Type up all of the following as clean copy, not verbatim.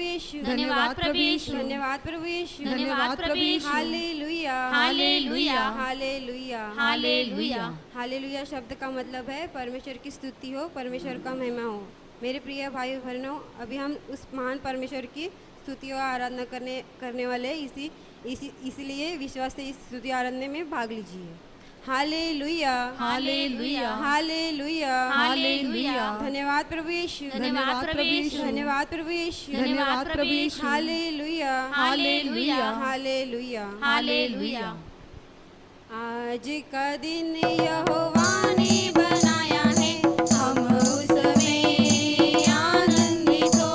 यीशु, धन्यवाद प्रभु यीशु, धन्यवाद प्रभु यीशु, धन्यवाद प्रभु Yeshu, hallelujah, hallelujah, hallelujah, hallelujah. Hallelujah शब्द का मतलब है परमेश्वर की स्तुति हो, परमेश्वर का महिमा हो। मेरे प्रिय भाई बहनों, अभी हम उस महान परमेश्वर की स्तुति और आराधना करने वाले इसलिए विश्वास से इस स्तुति आराधना में भाग लीजिए। Hallelujah, hallelujah, hallelujah, hallelujah. धन्यवाद प्रभु यीशु, धन्यवाद प्रभु यीशु, धन्यवाद प्रभु यीशु, धन्यवाद प्रभु Yeshu, hallelujah, hallelujah, hallelujah, hallelujah. आज का दिन यहोवा ने बनाया है, हम उसमें आनंदित हो,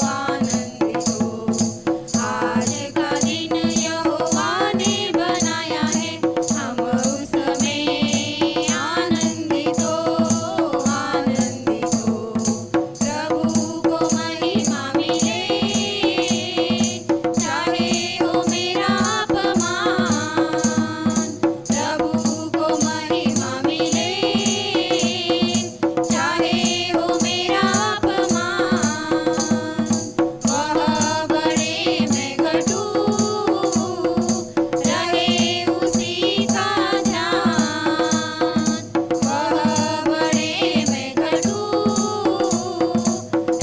आनंदित हो। आज का दिन यहोवा ने बनाया है, हम उसमें आनंदित हो, आनंदित हो। प्रभु को महिमा मिले, चाहे हो मेरा अपमान। प्रभु को महिमा मिले, चाहे हो मेरा अपमान। वह बड़े मैं घटूं, रहे उसी का ध्यान। वह बड़े मैं घटूं,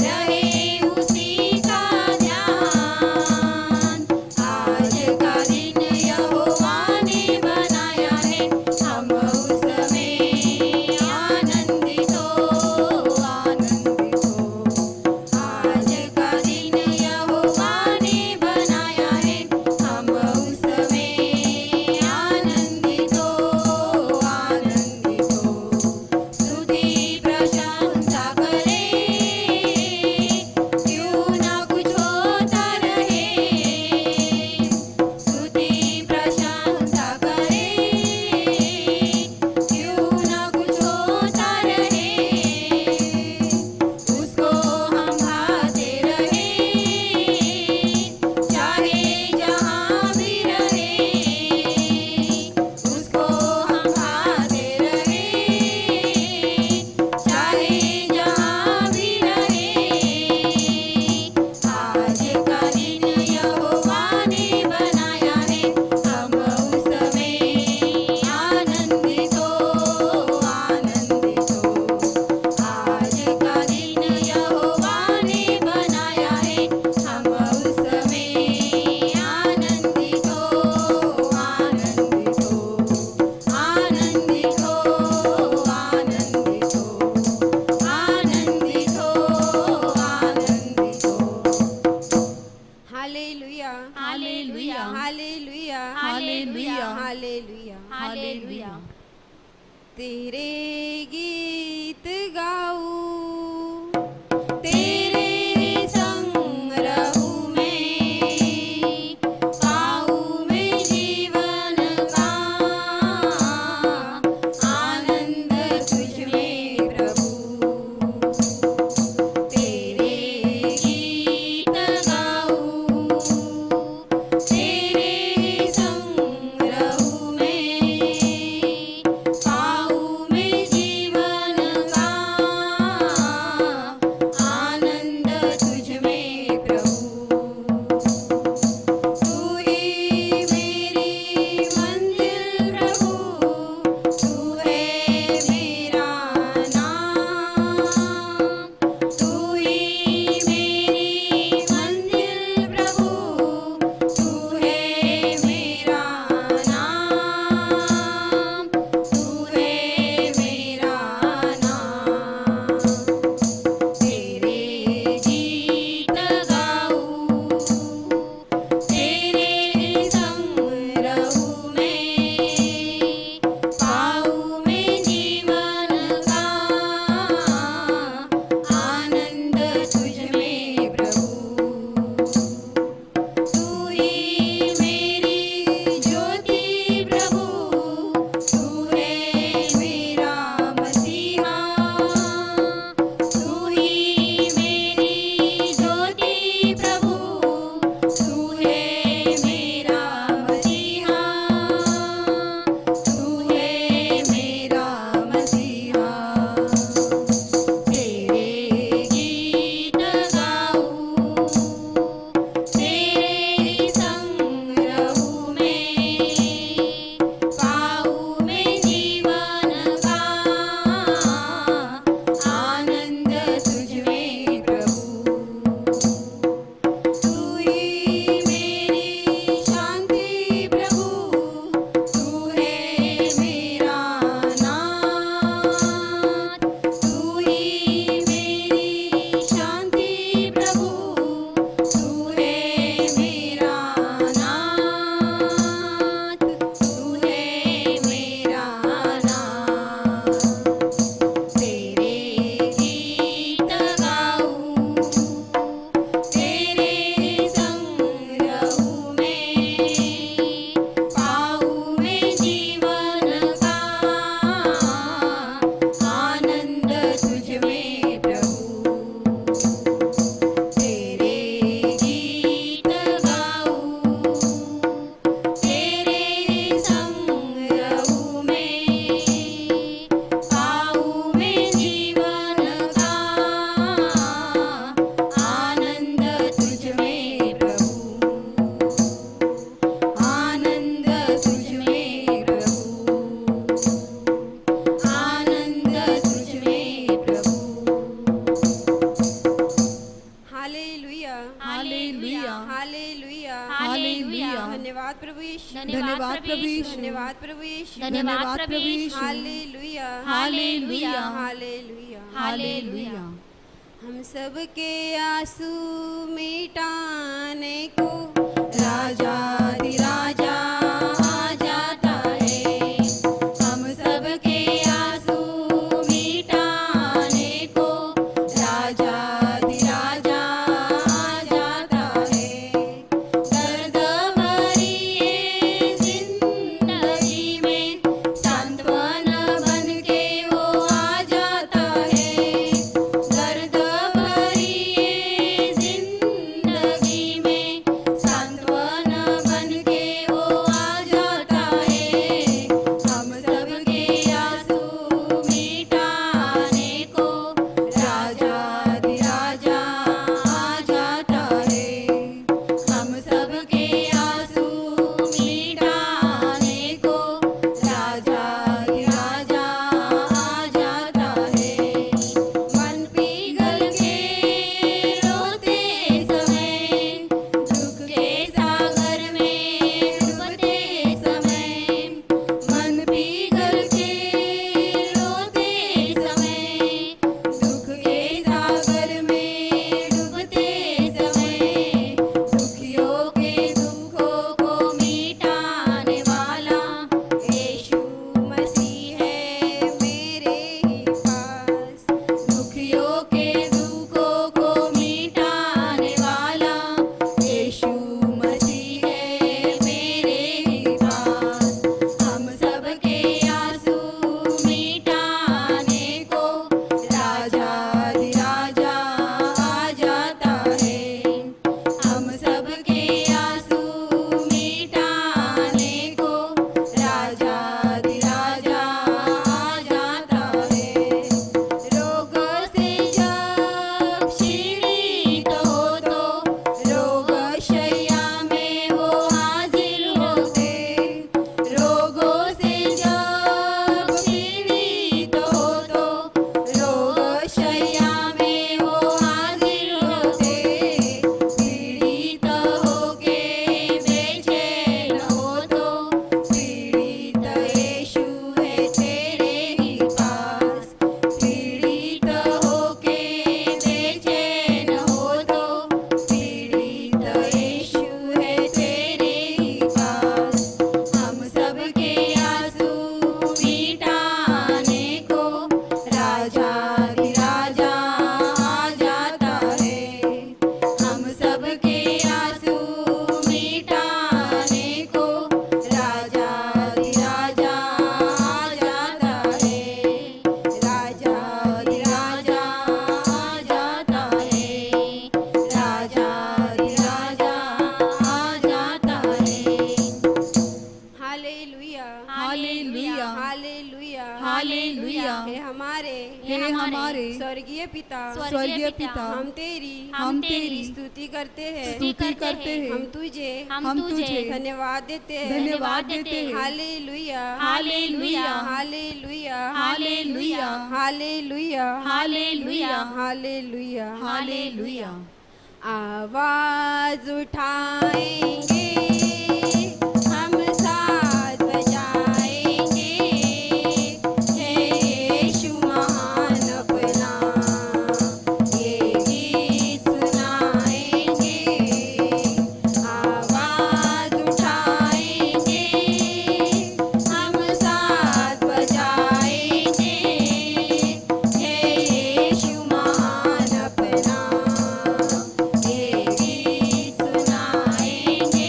रहे उसी का ध्यान। आज का दिन यहोवा ने बनाया है, हम उसमें आनंदित हो, आनंदित हो। आज का दिन यहोवा ने बनाया है, हम उसमें आनंदित हो, आनंदित हो। स्तुति प्रशंसा करें, क्यों ना कुछ होता रहे। स्तुति प्रशंसा करें, क्यों ना कुछ होता रहे। उसको हम भाते रहे, चाहे जहाँ भी रहे। उसको हम भाते रहे, चाहे जहाँ भी रहे। आज का दिन यहोवा ने बनाया है, हम उसमें आनंदित हो, आनंदित हो। आज का दिन यहोवा ने बनाया है, हम उसमें आनंदित हो, आनंदित हो। आनंदित हो, आनंदित हो, आनंदित हो, आनंदित हो। Hallelujah, hallelujah, hallelujah, hallelujah, hallelujah. Hallelujah. तेरे गीत गाऊं, तेरे ही संग रहूं मैं, पाऊं मैं जीवन का आनंद तुझ में प्रभु। तेरे गीत गाऊं, तेरे ही संग रहूं मैं, पाऊं मैं जीवन हालेलुया हालेलुया हालेलुया धन्यवाद प्रभु यीशु धन्यवाद प्रभु यीशु धन्यवाद प्रभु यीशु धन्यवाद प्रभु Yeshu hallelujah hallelujah hallelujah hallelujah हम सबके आंसू मिटाने को राजाधिराजा आ जाता है हम सबके आंसू मिटाने को राजाधिराजा आ जाता है दर्द भरी ये जिंदगी में सांत्वना बन के वो आ जाता है दर्द भरी ये जिंदगी में सांत्वना बन के वो आ जाता है हम सबके आंसू मिटाने को राजाधिराजा आ जाता है हम सबके आंसू मिटाने को राजाधिराजा आ जाता है मन पिघल के रोते समय दुख के सागर में डूबते समय मन पिघल के रोते समय दुख के सागर में डूबते समय दुखियों के दुखों को मिटाने वाला यीशु मसीह है मेरे ही पास दुखियों के दुखों को मिटाने वाला यीशु मसीह है मेरे ही पास हम सबके आंसू मिटाने को राजाधिराजा आ जाता है हम सबके आंसू मिटाने को राजाधिराजा आ जाता है रोग से जब पीड़ित हो तो रोगशैया में वो हाजिर होते रोगों से जब पीड़ित हो तो रोगशैया में वो हाजिर होते पीड़ित होके बेचैन हो तो पीड़ित यीशु है तेरे ही पास पीड़ित होके बेचैन हो तो पीड़ित यीशु है तेरे ही पास हम सबके आंसू मिटाने को राजाधिराजा आ जाता है हम सबके आंसू मिटाने को राजाधिराजा आ जाता है राजाधिराजा आ जाता है राजाधिराजा आ जाता है हालेलुया हालेलुया हालेलुया हालेलुया हे हमारे स्वर्गीय पिता स्वर्गीय पिता हम तेरी स्तुति करते हैं स्तुति करते हैं हम तुझे हम तुझे धन्यवाद देते हैं धन्यवाद देते हैं हालेलुया hallelujah hallelujah hallelujah hallelujah hallelujah hallelujah hallelujah आवाज उठाएंगे हम साथ बजाएंगे हे यीशु महान अपना ये गीत सुनाएंगे आवाज उठाएंगे हम साथ बजाएंगे हे यीशु महान अपना ये गीत सुनाएंगे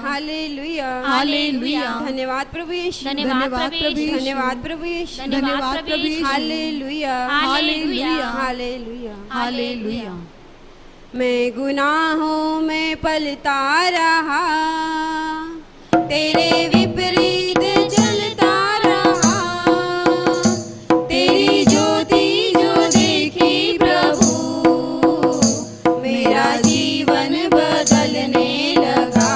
हालेलुया हालेलुया धन्यवाद प्रभु यीशु धन्यवाद प्रभु यीशु धन्यवाद प्रभु यीशु धन्यवाद प्रभु Yeshu hallelujah hallelujah hallelujah hallelujah. मैं गुनाहों में पलता रहा, तेरे विपरीत चलता रहा, तेरी ज्योति जो देखी प्रभु, मेरा जीवन बदलने लगा।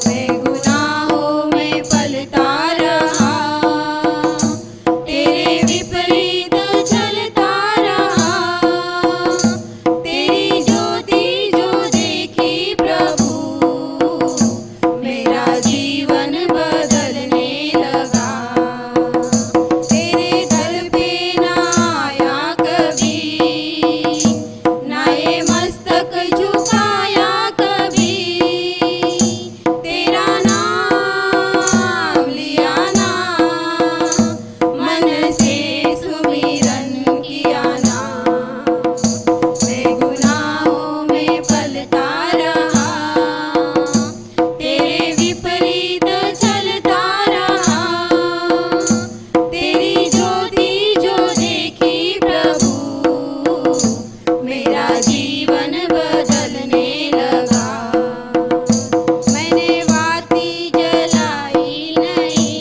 मैं गुनाहों में पलता रहा, तेरे विपरीत चलता रहा, तेरी ज्योति जो देखी प्रभु, मेरा जीवन बदलने लगा। तेरे दर पे ना आया कभी, ना ये मस्तक झुकाया कभी, तेरा नाम लिया ना, मन से सुमिरन किया ना। मैं गुनाहों में पलता रहा, तेरे विपरीत चलता रहा, तेरी ज्योति जो देखी प्रभु, मेरा जीवन बदलने लगा। मैंने बाती जलाई नहीं,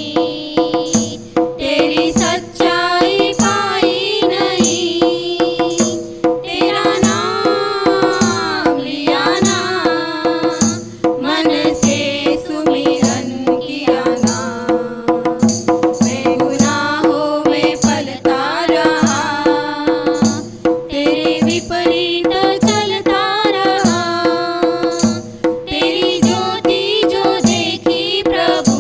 तेरी सच्चाई पाई नहीं, तेरा नाम लिया ना, मन से सुमिरन किया ना। मैं गुनाहों में पलता रहा, तेरे विपरीत चलता रहा, तेरी ज्योति जो देखी प्रभु,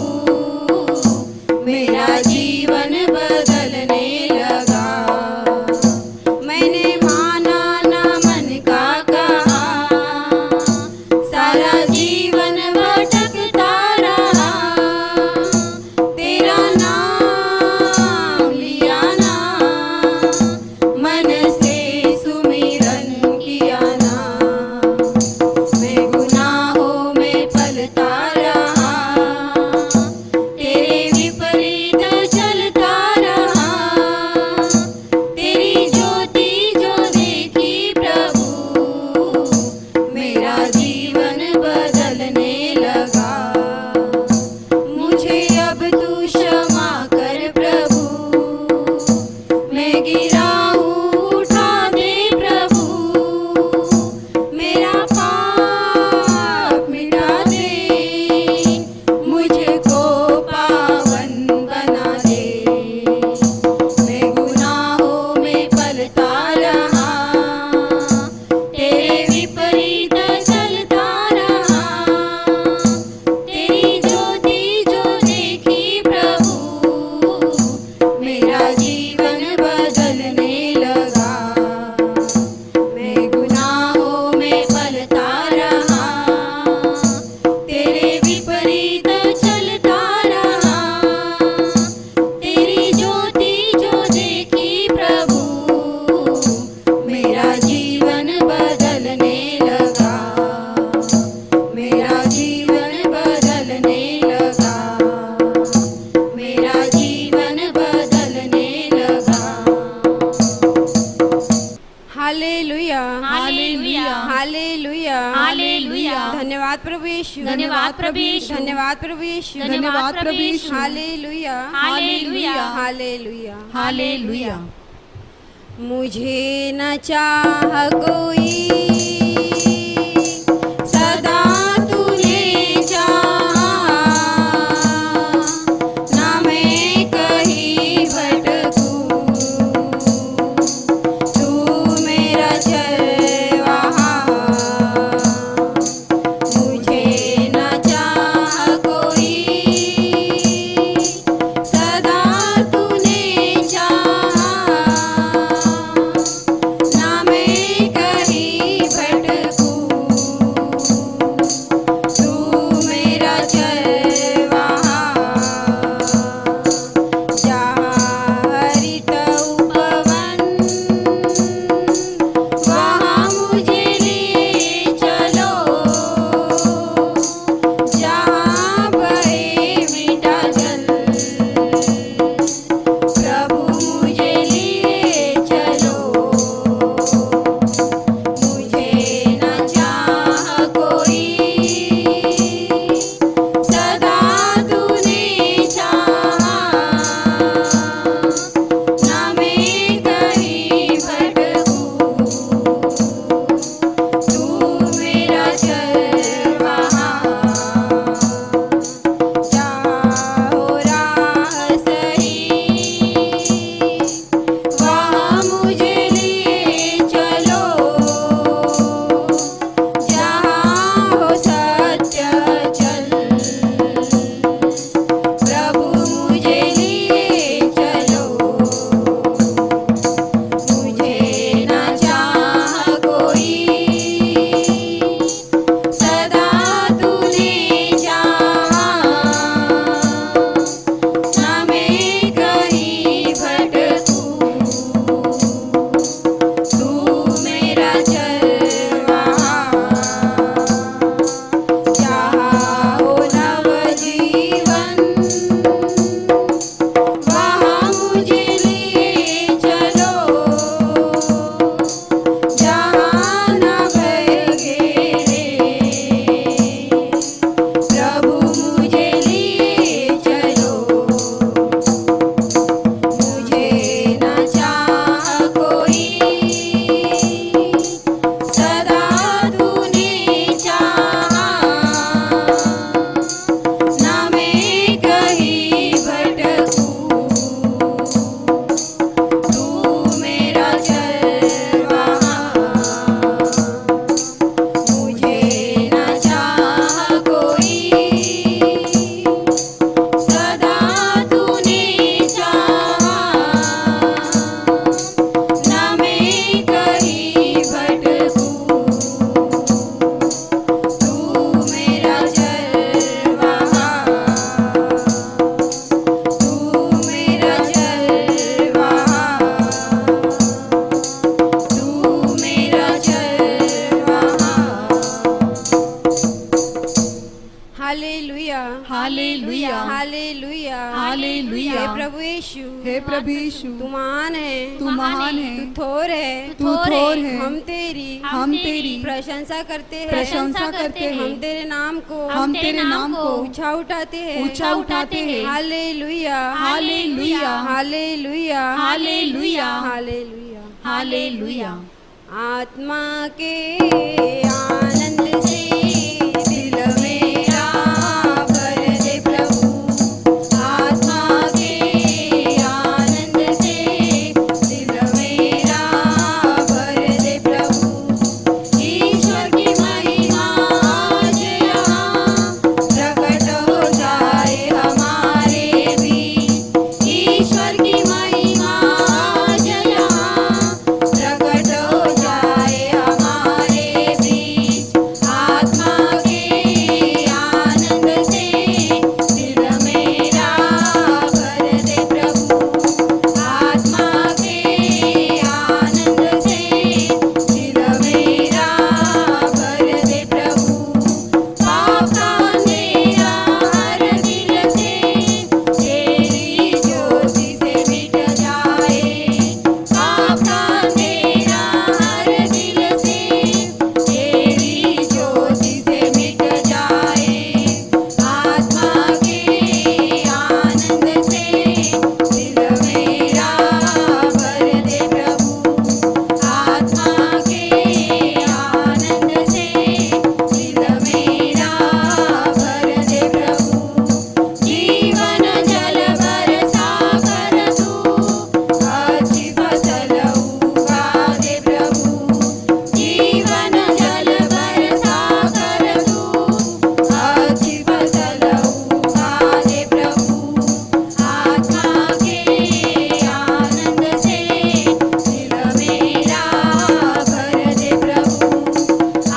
मेरा जीवन बदलने लगा। मैंने माना ना मन का कहा, सारा जीवन भटकता रहा, तेरा नाम लिया ना, मन से सुमिरन किया ना। मैं गुनाहों में पलता रहा, तेरे विपरीत चलता रहा, तेरी ज्योति जो देखी प्रभु, मेरा जीवन बदलने लगा। मुझे अब तू क्षमा कर प्रभु, मैं गिरा हूँ उठा दे प्रभु, मेरा पाप मिटा दे, मुझको पावन बना दे। मैं गुनाहों में पलता रहा, तेरे विपरीत चलता रहा, तेरी ज्योति जो देखी प्रभु, मेरा जीवन बदलने लगा। मैं गुनाहों में पलता रहा, तेरे विपरीत चलता रहा, तेरी ज्योति जो देखी प्रभु, मेरा जीवन बदलने लगा। मेरा जीवन बदलने लगा, मेरा जीवन बदलने लगा। Hallelujah hallelujah hallelujah hallelujah. धन्यवाद प्रभु यीशु धन्यवाद प्रभु यीशु धन्यवाद प्रभु यीशु धन्यवाद प्रभु Yeshu hallelujah hallelujah hallelujah hallelujah. मुझे न चाह कोई, सदा तूने चाहा, ना मैं कहीं भटकूं, तू मेरा चरवाहा। मुझे न चाह कोई, सदा तूने चाहा, ना मैं कहीं हालेलुया हालेलुया हालेलुया हालेलुया। हे प्रभु यीशु, हे प्रभु यीशु, तू महान है, तू महान है, तू थोर है, तू थोर है। हम तेरी प्रशंसा करते हैं, प्रशंसा करते हैं। हम तेरे नाम को हम तेरे नाम को ऊंचा उठाते हैं, ऊंचा उठाते हैं। हालेलुया hallelujah hallelujah hallelujah hallelujah. Hallelujah. आत्मा के आनंद से दिल मेरा भर दे प्रभु, आत्मा के आनंद से दिल मेरा भर दे प्रभु। ईश्वर की महिमा आज यहाँ प्रकट हो जाए हमारे बीच, ईश्वर की महिमा आज यहाँ प्रकट हो जाए हमारे बीच। आत्मा के आनंद से दिल मेरा भर दे प्रभु, आत्मा के आनंद से दिल मेरा भर दे प्रभु। पाप का अंधेरा हर दिल से तेरी ज्योति से मिट जाए, पाप का अंधेरा हर दिल से तेरी ज्योति से मिट जाए। आत्मा के आनंद से दिल मेरा भर दे प्रभु, आत्मा के आनंद से दिल मेरा भर दे प्रभु। जीवन जल बरसा कर तू अच्छी फसल उगा दे प्रभु, जीवन जल बरसा कर तू अच्छी फसल उगा दे प्रभु। आत्मा के आनंद से दिल मेरा भर दे प्रभु,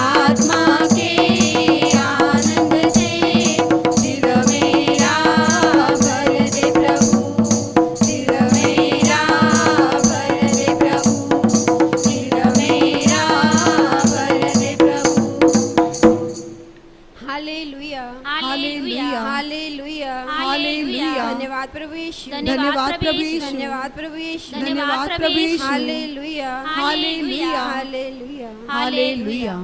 आत्मा के आनंद से दिल मेरा भर दे प्रभु, दिल मेरा भर दे प्रभु, दिल मेरा भर दे प्रभु। Hallelujah hallelujah hallelujah hallelujah. धन्यवाद प्रभु यीशु, धन्यवाद प्रभु यीशु, धन्यवाद प्रभु यीशु, धन्यवाद प्रभु यीशु। Hallelujah hallelujah hallelujah. हालेलुया।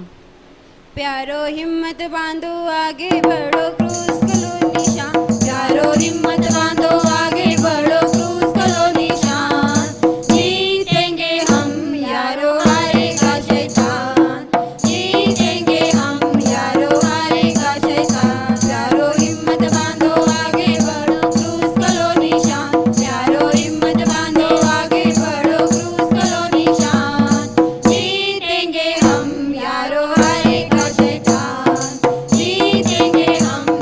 प्यारो हिम्मत बांधो आगे बढ़ो क्रूस को लो निशान, प्यारो हिम्मत बांधो आगे बढ़ो क्रूस को लो निशान। जीतेंगे हम यारो हारेगा शैतान, जीतेंगे हम यारो हारेगा शैतान। प्यारो हिम्मत बांधो आगे बढ़ो क्रूस को लो निशान, प्यारो हिम्मत बांधो आगे बढ़ो क्रूस को लो निशान। जीतेंगे हम यारो हारेगा शैतान, जीतेंगे हम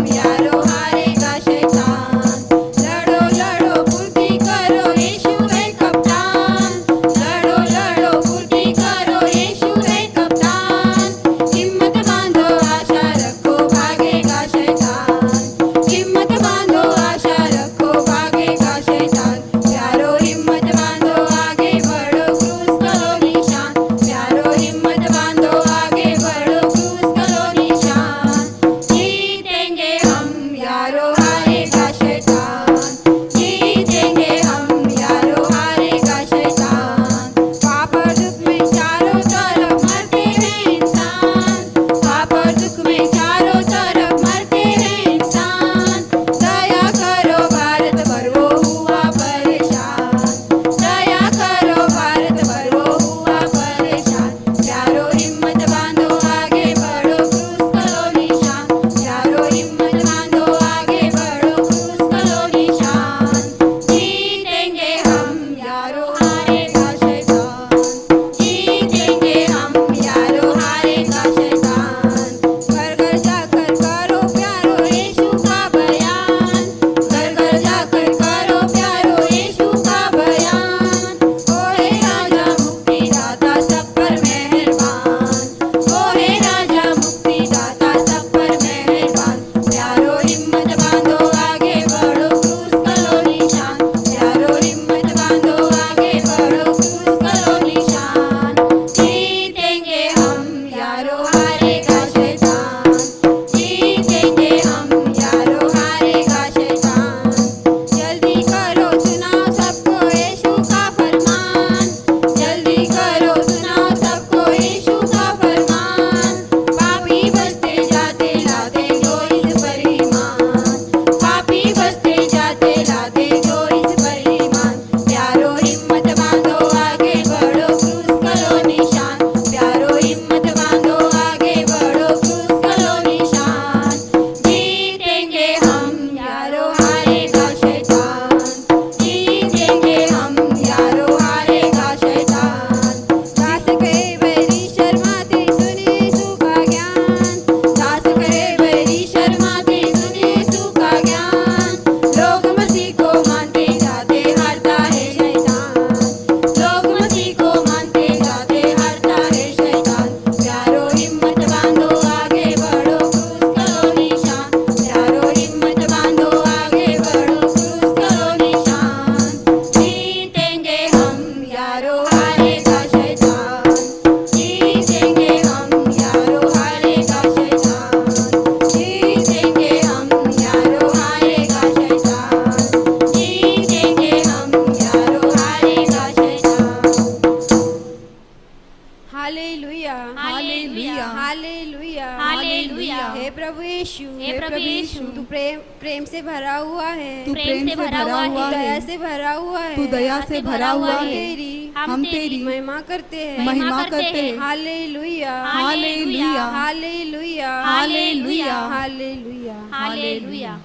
यीशु तू प्रेम से भरा हुआ है, तू प्रेम से भरा हुआ तू दया है, से भरा हुआ है, तू दया से भरा हुआ हम है। तेरी हम तेरी महिमा करते हैं, महिमा करते हैं। हालेलुया हालेलुया हालेलुया हालेलुया हालेलुया हालेलुया।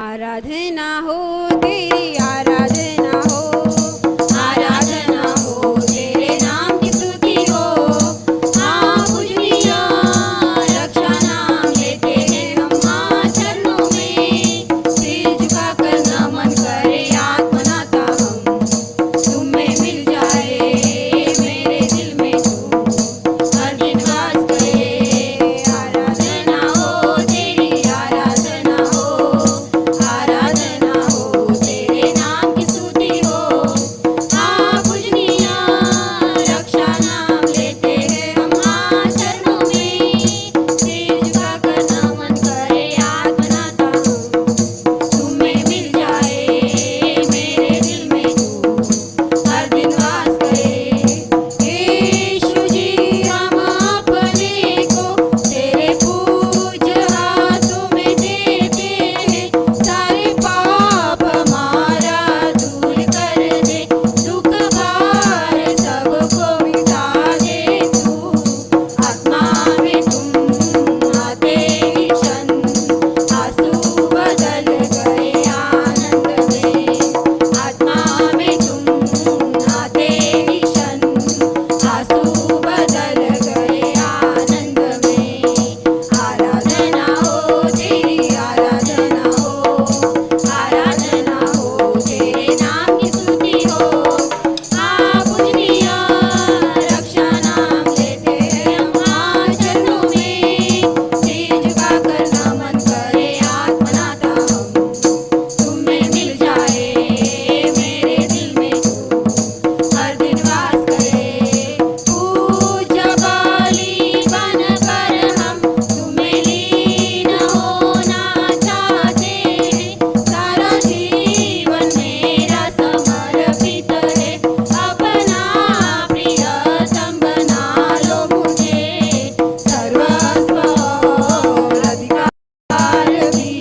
आराधना हो तेरी, आराधना हो, आराधना हो, तेरे नाम की स्तुति हो। हाँ पूजनीय रक्षा नाम लेते हैं हम हाँ चरणों में, सिर झुकाकर नमन करे आत्मनाता हम, तुम में मिल जाए मेरे दिल में तू हर दिन वास करे। आराधना हो तेरी, आराधना हो, आराधना हो, तेरे नाम की स्तुति हो। हाँ पूजनीय रक्षा नाम लेते हैं हम हाँ चरणों में, सिर झुकाकर नमन करे आत्मनाता हम, तुम में मिल जाए मेरे दिल में तू हर दिन वास करे। यीशु जी हम अपने को तेरे पूज्य हाथों में देते हैं, सारे पाप हमारा दूर कर दे, दुख भार सबको मिटा दे तू। आत्मा में तुम आते ही क्षण, आंसू बदल गए आनंद में। आत्मा में तुम आते ही क्षण, आंसू बदल गए आनंद में। आराधना हो तेरी, आराधना हो, आराधना हो, तेरे नाम की स्तुति हो। हाँ पूजनीय रक्षा नाम लेते हैं हम हाँ चरणों में, सिर झुकाकर नमन करे आत्मनाता हम, तुम में मिल जाए मेरे दिल में तू हर दिन वास करे। पूज्य बलि बनकर हम तुम्हें लीन होना चाहते हैं, सारा जीवन मेरा समर्पित है, अपना प्रियतम बना लो मुझे। सर्वस्व और अधिकार भी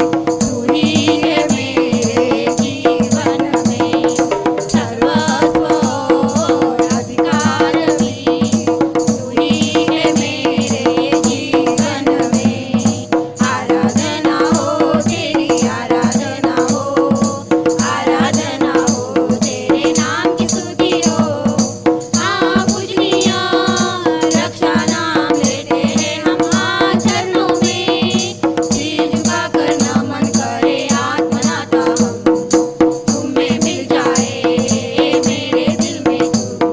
तू ही है मेरे जीवन में, सर्वस्व और अधिकार भी तू ही है मेरे जीवन में। आराधना हो तेरी, आराधना हो, आराधना हो, तेरे नाम की स्तुति हो। हाँ पूजनीय रक्षा नाम लेते हैं हम हाँ चरणों में, सिर झुकाकर नमन करे आत्मनाता हम, तुम में मिल जाए मेरे दिल में तू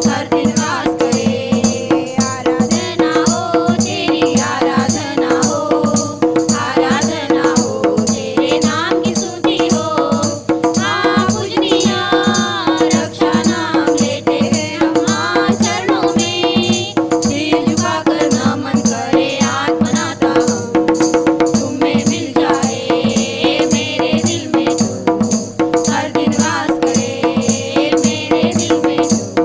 हर दिन वास करे। आराधना हो तेरी, आराधना हो, आराधना हो, तेरे नाम की स्तुति हो। हाँ पूजनीय रक्षा नाम लेते हैं हम हाँ चरणों में, सिर झुकाकर नमन करे आत्मनाता हम, तुम में मिल जाए मेरे दिल में तू हर दिन वास करे, मेरे दिल में तू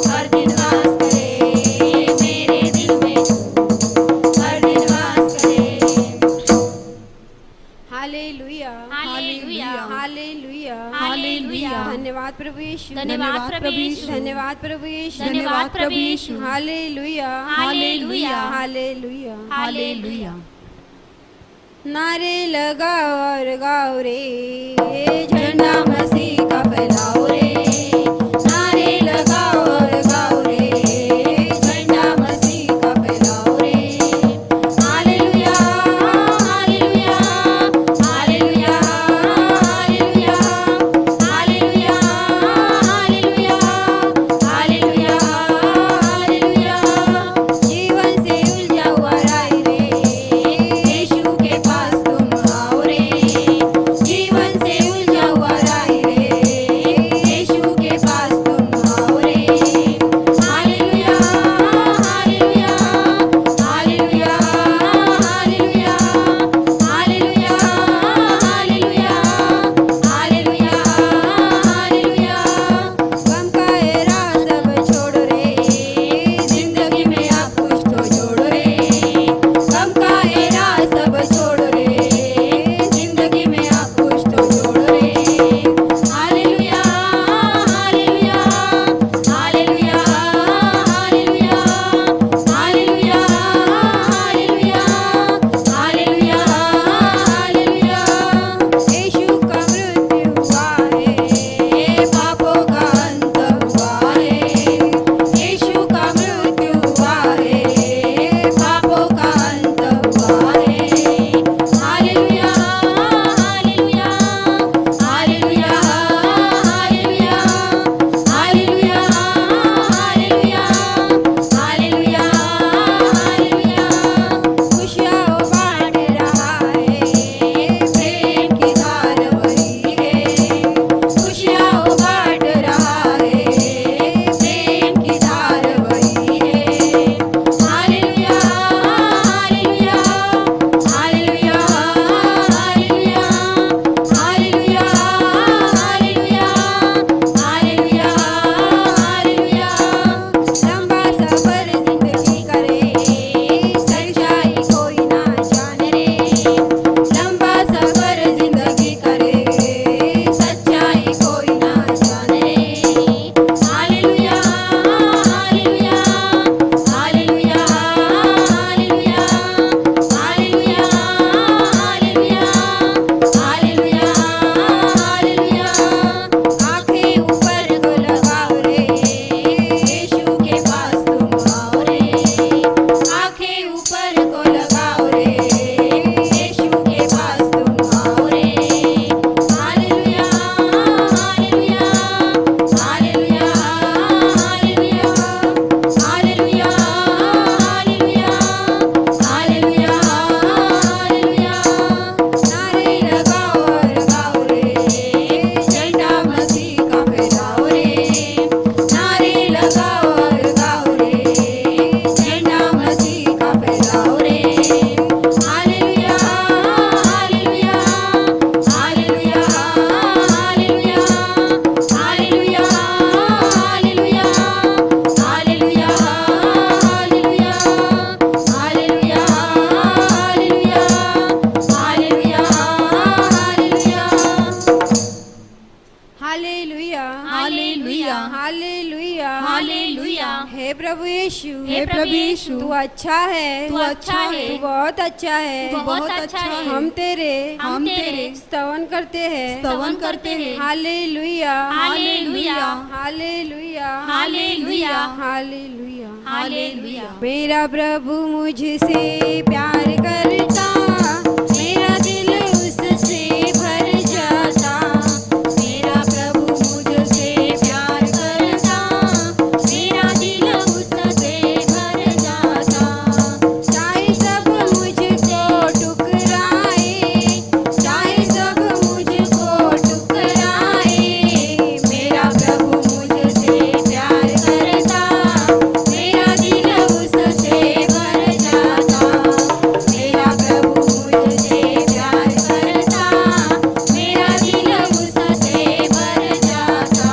हर दिन वास करे, मेरे दिल में तू हर दिन वास करे। Hallelujah hallelujah hallelujah hallelujah. धन्यवाद प्रभु यीशु, धन्यवाद प्रभु यीशु, धन्यवाद प्रभु यीशु, धन्यवाद प्रभु यीशु। Hallelujah hallelujah hallelujah. हालेलुया। नारे लगाओ और गाओ रे, झंडा मसीह का फैलाओ रे। नारे लगाओ और गाओ रे, झंडा मसीह का फैलाओ रे। Hallelujah hallelujah hallelujah hallelujah hallelujah hallelujah hallelujah hallelujah. जीवन से उलझा हुआ राह रे, यीशु के पास तुम आओ रे। जीवन से उलझा हुआ राह यीशु, हे प्रभु यीशु, तू अच्छा है, तू अच्छा है, तू बहुत अच्छा है, तू बहुत अच्छा है। हम तेरे स्तवन करते हैं, स्तवन करते हैं। हालेलुया, hallelujah, hallelujah, hallelujah, hallelujah, hallelujah. मेरा प्रभु मुझसे प्यार करता, मेरा दिल उससे भर जाता। मेरा प्रभु मुझसे प्यार करता, मेरा दिल उससे भर जाता। चाहे सब मुझको ठुकराए, चाहे सब मुझको ठुकराए, मेरा प्रभु मुझसे प्यार करता, मेरा दिल उससे भर जाता। मेरा प्रभु मुझसे प्यार करता, मेरा दिल उससे भर जाता।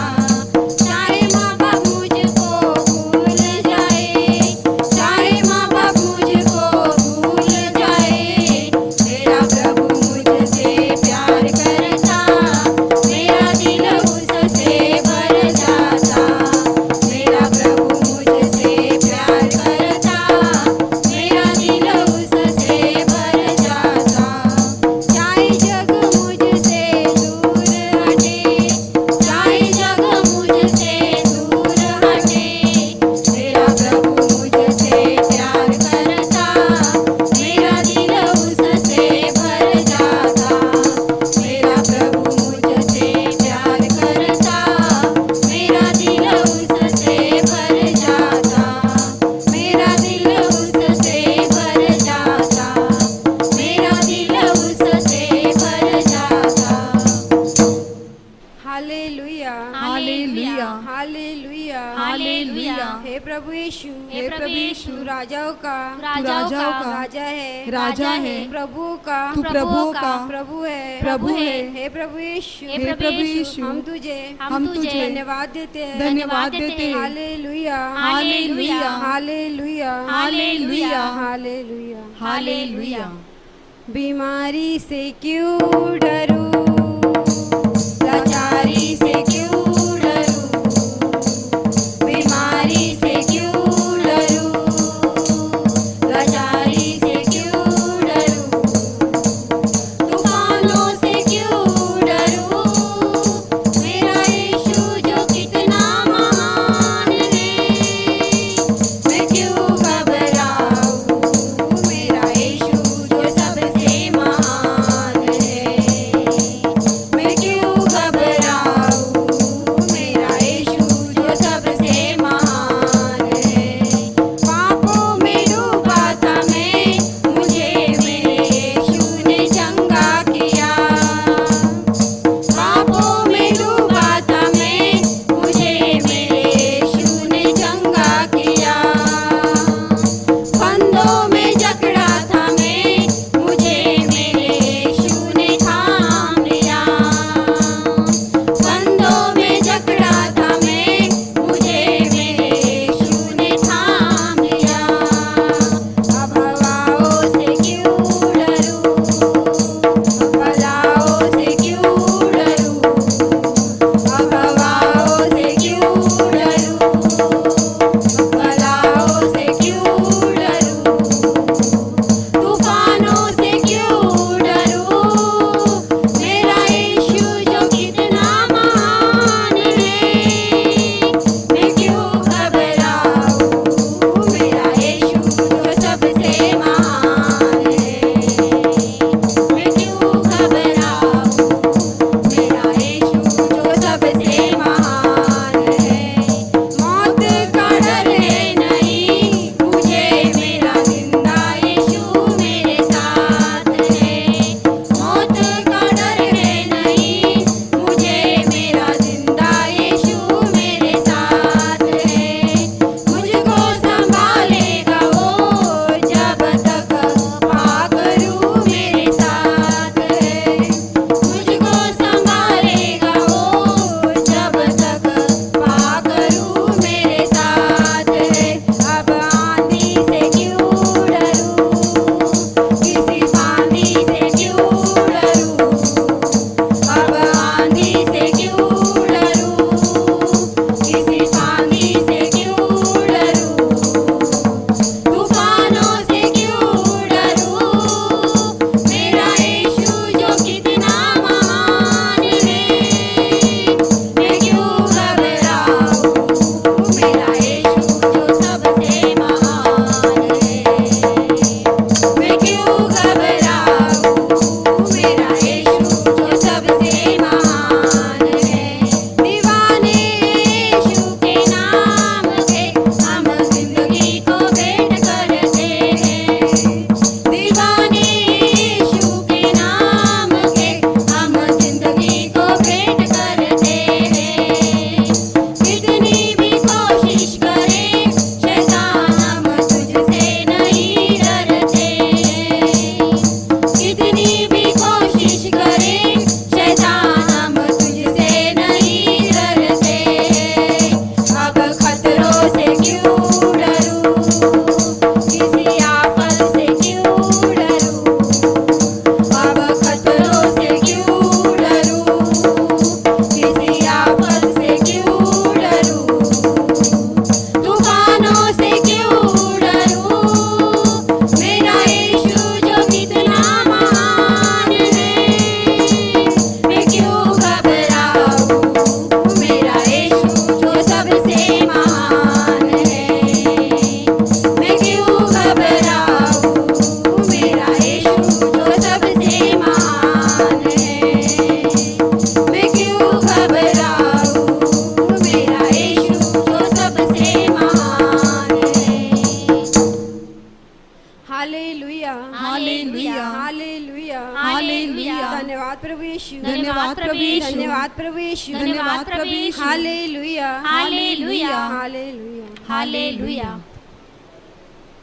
चाहे माँ बाप मुझको भूल जाए, चाहे माँ बाप मुझको भूल जाए, मेरा प्रभु मुझसे प्यार करता, मेरा दिल उससे भर जाता। मेरा प्रभु मुझसे प्यार करता, मेरा दिल उससे भर जाता। चाहे जग मुझसे दूर हटे, चाहे जग मुझसे दूर हटे, मेरा प्रभु मुझसे प्यार करता, मेरा दिल उससे भर जाता। मेरा प्रभु मुझसे प्यार करता, मेरा दिल उससे भर जाता। मेरा दिल उससे भर जाता, मेरा दिल उससे भर जाता। हालेलुया, हालेलुया, हालेलुया, हालेलुया। हे प्रभु यीशु, हे प्रभु यीशु, तू राजाओं का राजाओं का राजा है, राजा है, प्रभुओं का तू प्रभुओं का प्रभु है, प्रभु है। हे प्रभु यीशु, हे प्रभु यीशु, हम तुझे हम तुझे धन्यवाद देते हैं, धन्यवाद देते हैं। हालेलुया, hallelujah, hallelujah, hallelujah, hallelujah, hallelujah. बीमारी से क्यों डरूं, लाचारी से क्यों डरूं, बीमारी से क्यों डरूं, लाचारी से क्यों डरूं, तूफानों से क्यों डरूं, मेरा यीशु जो कितना महान है, मैं क्यों घबराऊं, मेरा यीशु जो सबसे महान है, मैं क्यों घबराऊं, धन्यवाद प्रभु यीशु, धन्यवाद प्रभु यीशु, धन्यवाद प्रभु यीशु, धन्यवाद प्रभु Yeshu, hallelujah, hallelujah, hallelujah, hallelujah.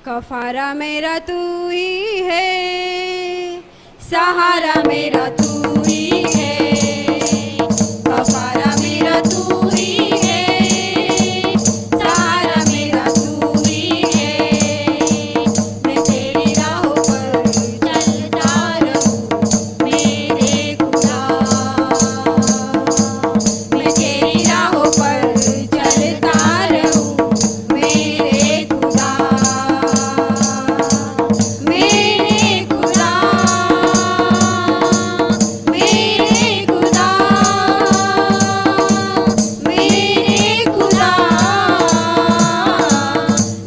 कफारा मेरा तू ही है, सहारा मेरा तू ही है, कफारा मेरा तू ही है, सहारा मेरा तू ही है। मैं तेरी राहों पर चलता रहूं मेरे खुदा, मैं तेरी राहों पर चलता रहूं मेरे खुदा, मेरे खुदा, मेरे खुदा, मेरे खुदा,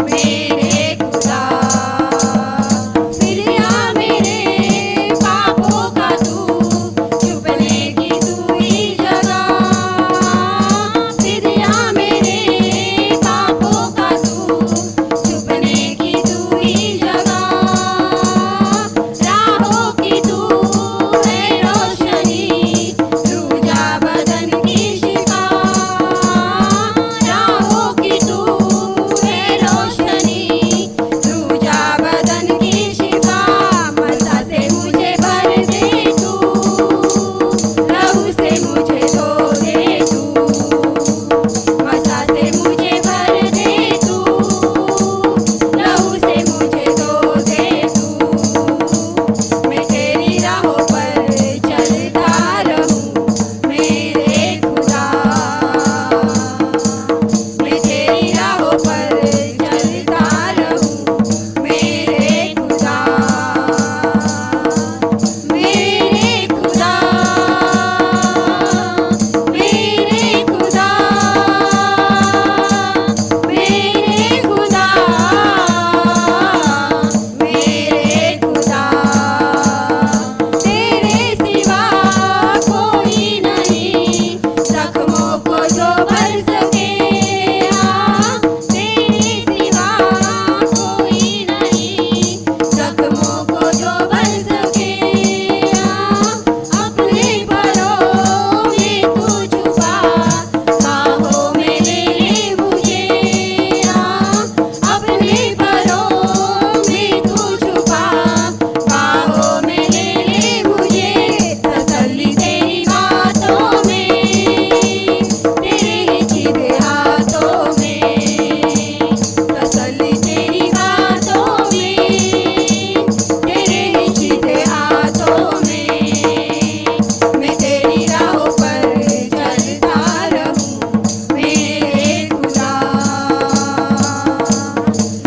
मेरे खुदा। फिर आ मेरे पापों का तू छुपने की तू ही जगह, फिर आ मेरे पापों का तू छुपने की तू ही जगह। राहों की तू है रोशनी, रूजा बदन की शिफा, राहों की तू है रोशनी, रूजा बदन की शिफा। मसा से मुझे भर दे तू, लहू से मुझे धो दे तू, मसा से मुझे भर दे तू, लहू से मुझे धो दे तू। मैं तेरी राहों पर चलता रहूं मेरे खुदा, मैं तेरी राहों पर चलता रहूं मेरे खुदा, मेरे खुदा, मेरे खुदा, मेरे खुदा, मेरे खुदा। तेरे सिवा कोई नहीं, जख्मों को जो भर सके, हाँ, तेरे सिवा कोई नहीं, जख्मों को जो भर सके, हाँ, अपने परों में तू छुपा, बाहों में ले ले मुझे, हाँ, अपने परों में तू छुपा, बाहों में ले ले मुझे। तसल्ली तेरी बातों में, तेरे सीधे हाथों में, तसल्ली तेरी बातों में, तेरे सीधे हाथों में। मैं तेरी राहों पर चलता रहूं मेरे खुदा,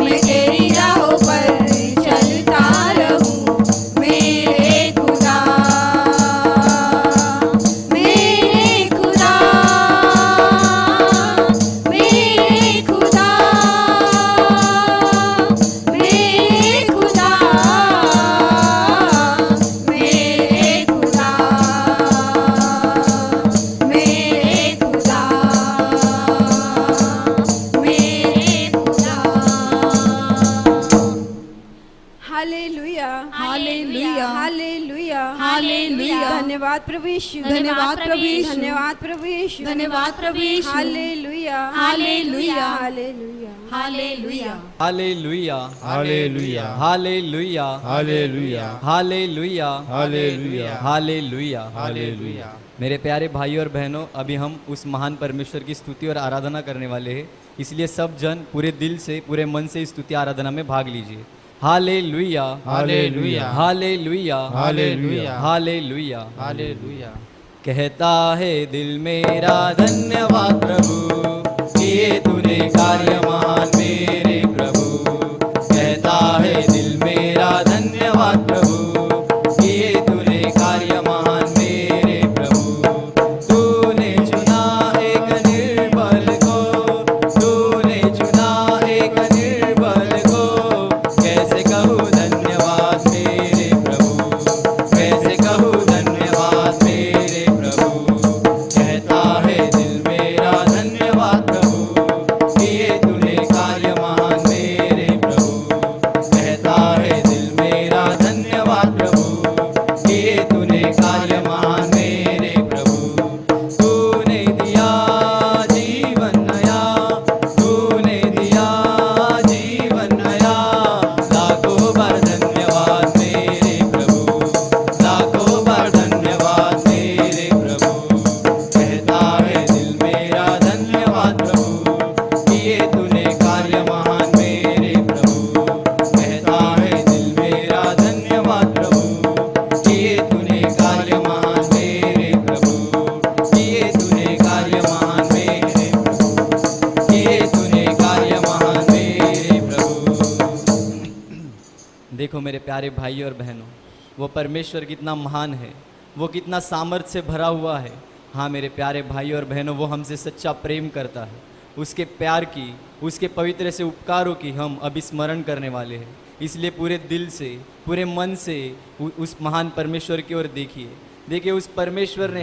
मैं तेरी राहों पर चलता रहूं मेरे खुदा, मेरे खुदा, मेरे खुदा, मेरे खुदा, मेरे खुदा, मेरे खुदा, मेरे खुदा। Hallelujah, hallelujah, hallelujah, hallelujah. धन्यवाद प्रभु यीशु, धन्यवाद प्रभु यीशु, धन्यवाद प्रभु यीशु, धन्यवाद प्रभु Yeshu, hallelujah, hallelujah, hallelujah, hallelujah, hallelujah, hallelujah, hallelujah, hallelujah, hallelujah, hallelujah, hallelujah. हालेलुया। मेरे प्यारे भाई और बहनों, अभी हम उस महान परमेश्वर की स्तुति और आराधना करने वाले हैं, इसलिए सब जन पूरे दिल से, पूरे मन से इस स्तुति आराधना में भाग लीजिए। Hallelujah, hallelujah, hallelujah, hallelujah, hallelujah. Hallelujah. कहता है दिल मेरा धन्यवाद प्रभु, किए तूने कार्य महान मेरे प्रभु। कहता है दिल मेरा धन्यवाद प्रभु, किए तूने कार्य महान मेरे प्रभु। तूने चुना एक निर्बल को, तूने चुना एक निर्बल को, कैसे कहूँ धन्यवाद मेरे प्रभु, कैसे कहूँ धन्यवाद मेरे प्रभु। कहता है दिल मेरा धन्यवाद प्रभु, किए तूने कार्य प्यारे भाई और बहनों, वो परमेश्वर कितना महान है, वो कितना सामर्थ्य से भरा हुआ है। हाँ मेरे प्यारे भाई और बहनों, वो हमसे सच्चा प्रेम करता है। उसके प्यार की, उसके पवित्र से उपकारों की हम अभी स्मरण करने वाले हैं। इसलिए पूरे दिल से, पूरे मन से उस महान परमेश्वर की ओर देखिए उस परमेश्वर ने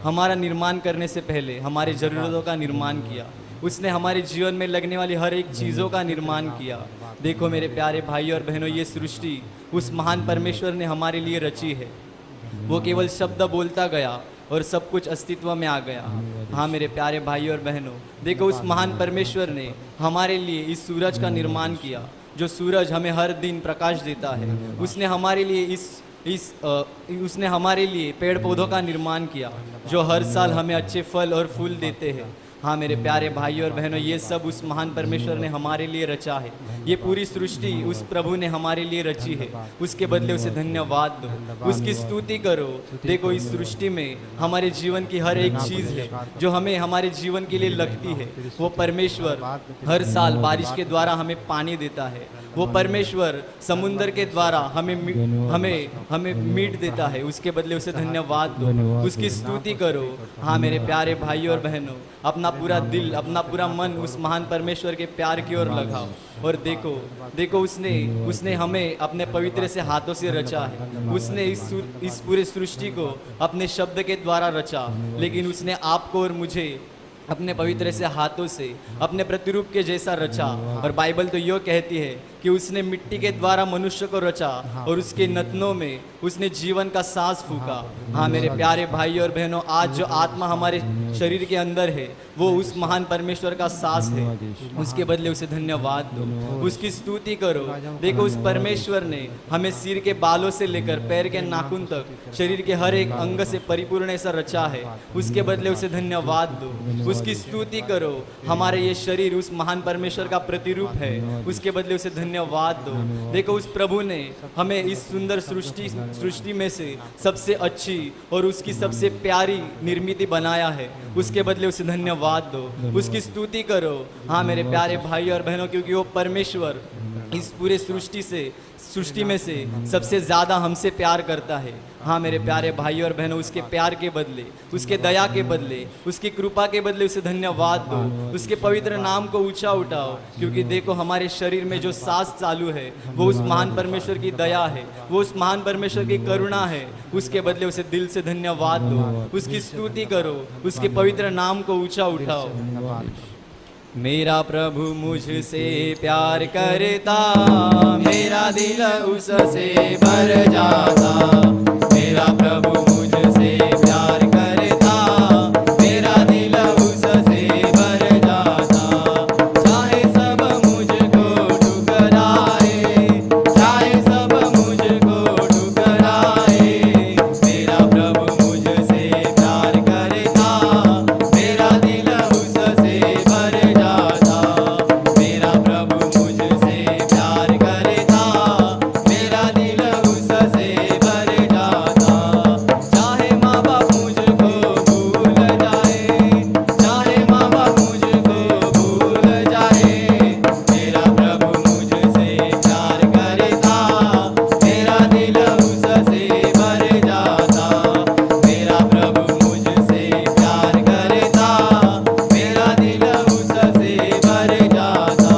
हमारा निर्माण करने से पहले हमारी ज़रूरतों का निर्माण किया। उसने हमारे जीवन में लगने वाली हर एक चीज़ों का निर्माण किया। देखो मेरे प्यारे भाई और बहनों, ये सृष्टि उस महान परमेश्वर ने हमारे लिए रची है। वो केवल शब्द बोलता गया और सब कुछ अस्तित्व में आ गया। हाँ मेरे प्यारे भाई और बहनों, देखो उस महान परमेश्वर ने हमारे लिए इस सूरज का निर्माण किया, जो सूरज हमें हर दिन प्रकाश देता है। उसने हमारे लिए उसने हमारे लिए पेड़ पौधों का निर्माण किया, जो हर साल हमें अच्छे फल और फूल देते हैं। हाँ मेरे प्यारे भाई और बहनों, ये सब उस महान परमेश्वर ने हमारे लिए रचा है। ये पूरी सृष्टि उस प्रभु ने हमारे लिए रची है। उसके बदले उसे धन्यवाद दो, उसकी स्तुति करो। देखो इस सृष्टि में हमारे जीवन की हर एक चीज़ है जो हमें हमारे जीवन के लिए लगती है। वो परमेश्वर हर साल बारिश के द्वारा हमें पानी देता है। वो परमेश्वर समुद्र के द्वारा हमें मीट देता है। उसके बदले उसे धन्यवाद दो, उसकी स्तुति करो। हाँ मेरे प्यारे भाई और बहनों, अपना पूरा दिल, अपना पूरा मन उस महान परमेश्वर के प्यार की ओर लगाओ। और देखो उसने हमें अपने पवित्र से हाथों से रचा है। उसने इस पूरे सृष्टि को अपने शब्द के द्वारा रचा, लेकिन उसने आपको और मुझे अपने पवित्र से हाथों से अपने प्रतिरूप के जैसा रचा। और बाइबल तो यो कहती है कि उसने मिट्टी के द्वारा मनुष्य को रचा और उसके नथनों में उसने जीवन का सांस फूका। हाँ मेरे प्यारे भाई और बहनों, आज जो आत्मा हमारे शरीर के अंदर है वो उस महान परमेश्वर का सांस है। उसके बदले उसे धन्यवाद दो, उसकी स्तुति करो। देखो उस परमेश्वर ने हमें सिर के बालों से लेकर पैर के नाखून तक शरीर के हर एक अंग से परिपूर्ण ऐसा रचा है। उसके बदले उसे धन्यवाद दो, उसकी स्तुति करो। हमारे ये शरीर उस महान परमेश्वर का प्रतिरूप है। उसके बदले उसे धन्यवाद दो। देखो उस प्रभु ने हमें इस सुंदर सृष्टि में से सबसे अच्छी और उसकी सबसे प्यारी निर्मिति बनाया है। उसके बदले उसे धन्यवाद दो, उसकी स्तुति करो। हाँ मेरे प्यारे भाई और बहनों, क्योंकि वो परमेश्वर इस पूरे सृष्टि में से सबसे ज़्यादा हमसे प्यार करता है। हाँ मेरे प्यारे भाई और बहनों, उसके प्यार के बदले, उसके दया के बदले, उसकी कृपा के बदले उसे धन्यवाद दो। उसके पवित्र नाम को ऊंचा उठाओ, क्योंकि देखो हमारे शरीर में जो सांस चालू है वो उस महान परमेश्वर की दया है, वो उस महान परमेश्वर की करुणा है। उसके बदले उसे दिल से धन्यवाद दो, उसकी स्तुति करो, उसके पवित्र नाम को ऊंचा उठाओ। मेरा प्रभु मुझसे प्यार करता, मेरा दिल उससे भर जाता। मेरा प्रभु मुझसे प्यार करता, मेरा दिल उससे भर जाता। चाहे सब मुझको ठुकराए, चाहे सब मुझको ठुकराए, मेरा प्रभु मुझसे प्यार करता, मेरा दिल उससे भर जाता। मेरा प्रभु मुझसे प्यार करता, मेरा दिल उससे भर जाता। चाहे माँ बाप मुझको भूल जाए, चाहे माँ बाप मुझको भूल जाए, मेरा प्रभु मुझसे प्यार करता, मेरा दिल उससे भर जाता। मेरा प्रभु मुझसे प्यार करता, मेरा दिल उससे भर जाता।